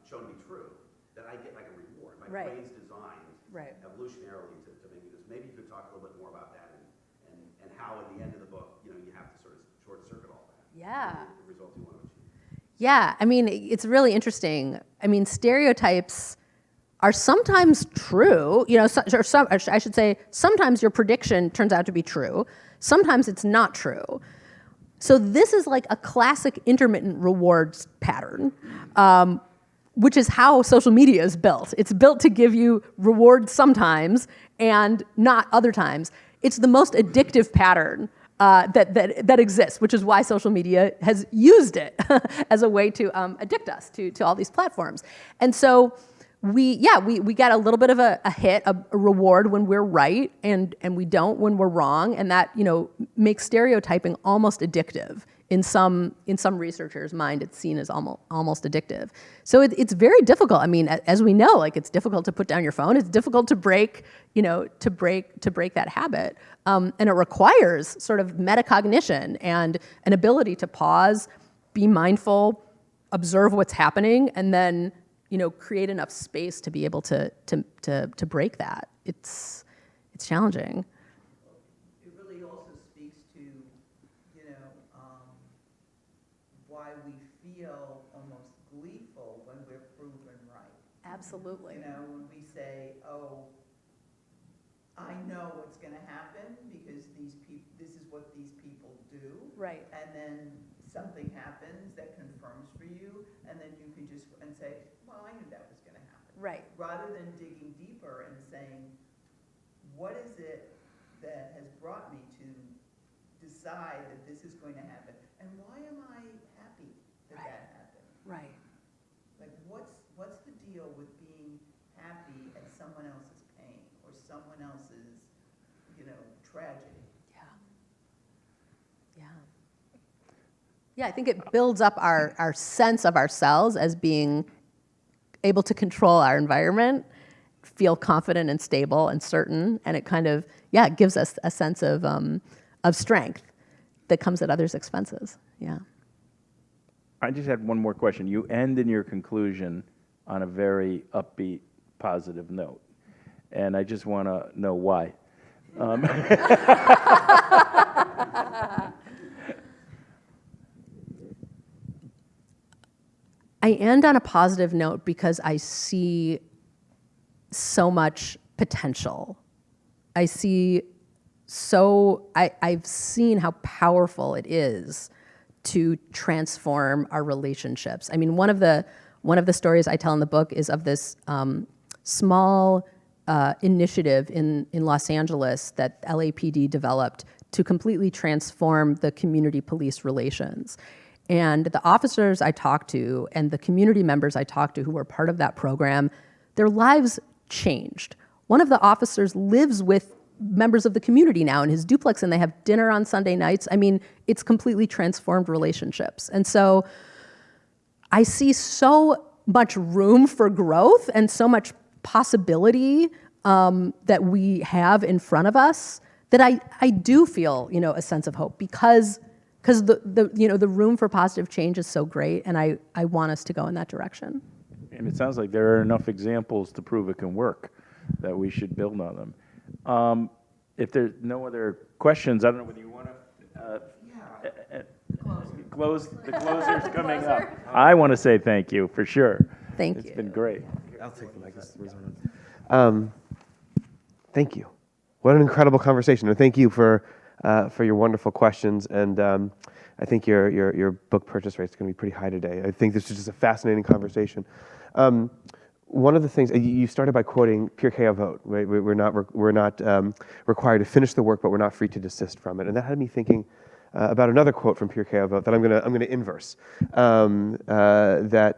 shown to be true, that I get like a reward. My Right. brain's designed Right. evolutionarily to make this. Maybe you could talk a little bit more about that and how at the end of the book, you know, you have to sort of short circuit all that. Yeah. The results you want to achieve. Yeah, I mean, it's really interesting. I mean, stereotypes are sometimes true, you know, I should say, sometimes your prediction turns out to be true. Sometimes it's not true. So this is like a classic intermittent rewards pattern, which is how social media is built. It's built to give you rewards sometimes and not other times. It's the most addictive pattern that exists, which is why social media has used it as a way to addict us to all these platforms. And so we get a little bit of a hit, a reward when we're right, and we don't when we're wrong, and that, you know, makes stereotyping almost addictive. In some researchers' mind, it's seen as almost addictive. So it's very difficult. I mean, as we know, like, it's difficult to put down your phone. It's difficult to break that habit, and it requires sort of metacognition and an ability to pause, be mindful, observe what's happening, and then, create enough space to be able to break that. It's challenging. It really also speaks to, why we feel almost gleeful when we're proven right. Absolutely. When we say, oh, I know what's going to happen because this is what these people do. Right. And then something happens that confirms for you, and then you can just say, well, I knew that was going to happen. Right. Rather than digging deeper and saying, what is it that has brought me to decide that this is going to happen, and why am I happy that that happened? Right. Like, what's the deal with being happy at someone else's pain or someone else's, tragedy? Yeah, I think it builds up our sense of ourselves as being able to control our environment, feel confident and stable and certain, and it kind of, it gives us a sense of strength that comes at others' expenses. Yeah. I just had one more question. You end in your conclusion on a very upbeat, positive note, and I just want to know why. I end on a positive note because I see so much potential. I've seen how powerful it is to transform our relationships. I mean, one of the stories I tell in the book is of this small initiative in Los Angeles that LAPD developed to completely transform the community police relations. And the officers I talked to and the community members I talked to who were part of that program, their lives changed. One of the officers lives with members of the community now in his duplex, and they have dinner on Sunday nights. I mean, it's completely transformed relationships. And so I see so much room for growth and so much possibility that we have in front of us that I do feel, a sense of hope because the room for positive change is so great, and I want us to go in that direction. And it sounds like there are enough examples to prove it can work, that we should build on them. If there's no other questions, I don't know whether you want to close. The closer's coming up. I want to say thank you for sure. Thank you. It's been great. I'll take the mic. Thank you. What an incredible conversation, and thank you for your wonderful questions. And I think your book purchase rate is going to be pretty high today. I think this is just a fascinating conversation. One of the things you started by quoting prej vote. Right? We're not required to finish the work, but we're not free to desist from it. And that had me thinking about another quote from prej vote that I'm going to inverse. That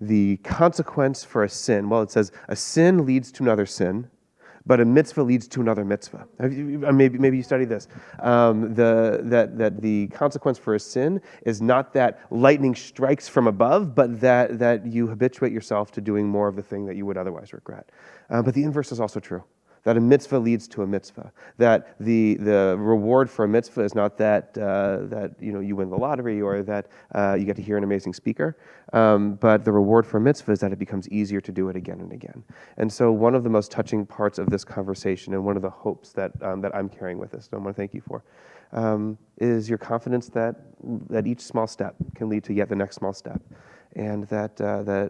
the consequence for a sin. Well, it says a sin leads to another sin, but a mitzvah leads to another mitzvah. Maybe you studied this. That the consequence for a sin is not that lightning strikes from above, but that you habituate yourself to doing more of the thing that you would otherwise regret. But the inverse is also true. That a mitzvah leads to a mitzvah. That the reward for a mitzvah is not that you win the lottery or that you get to hear an amazing speaker, but the reward for a mitzvah is that it becomes easier to do it again and again. And so one of the most touching parts of this conversation and one of the hopes that I'm carrying with us, and I want to thank you for, is your confidence that each small step can lead to yet the next small step. And that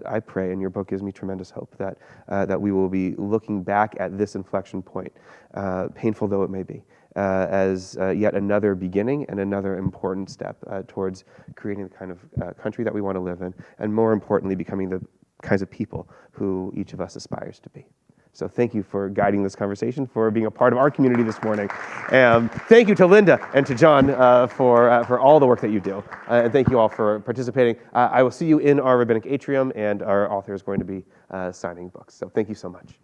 I pray, and your book gives me tremendous hope, that we will be looking back at this inflection point, painful though it may be, as yet another beginning and another important step towards creating the kind of country that we want to live in, and more importantly, becoming the kinds of people who each of us aspires to be. So thank you for guiding this conversation, for being a part of our community this morning. Thank you to Linda and to John for all the work that you do. And thank you all for participating. I will see you in our rabbinic atrium, and our author is going to be signing books. So thank you so much.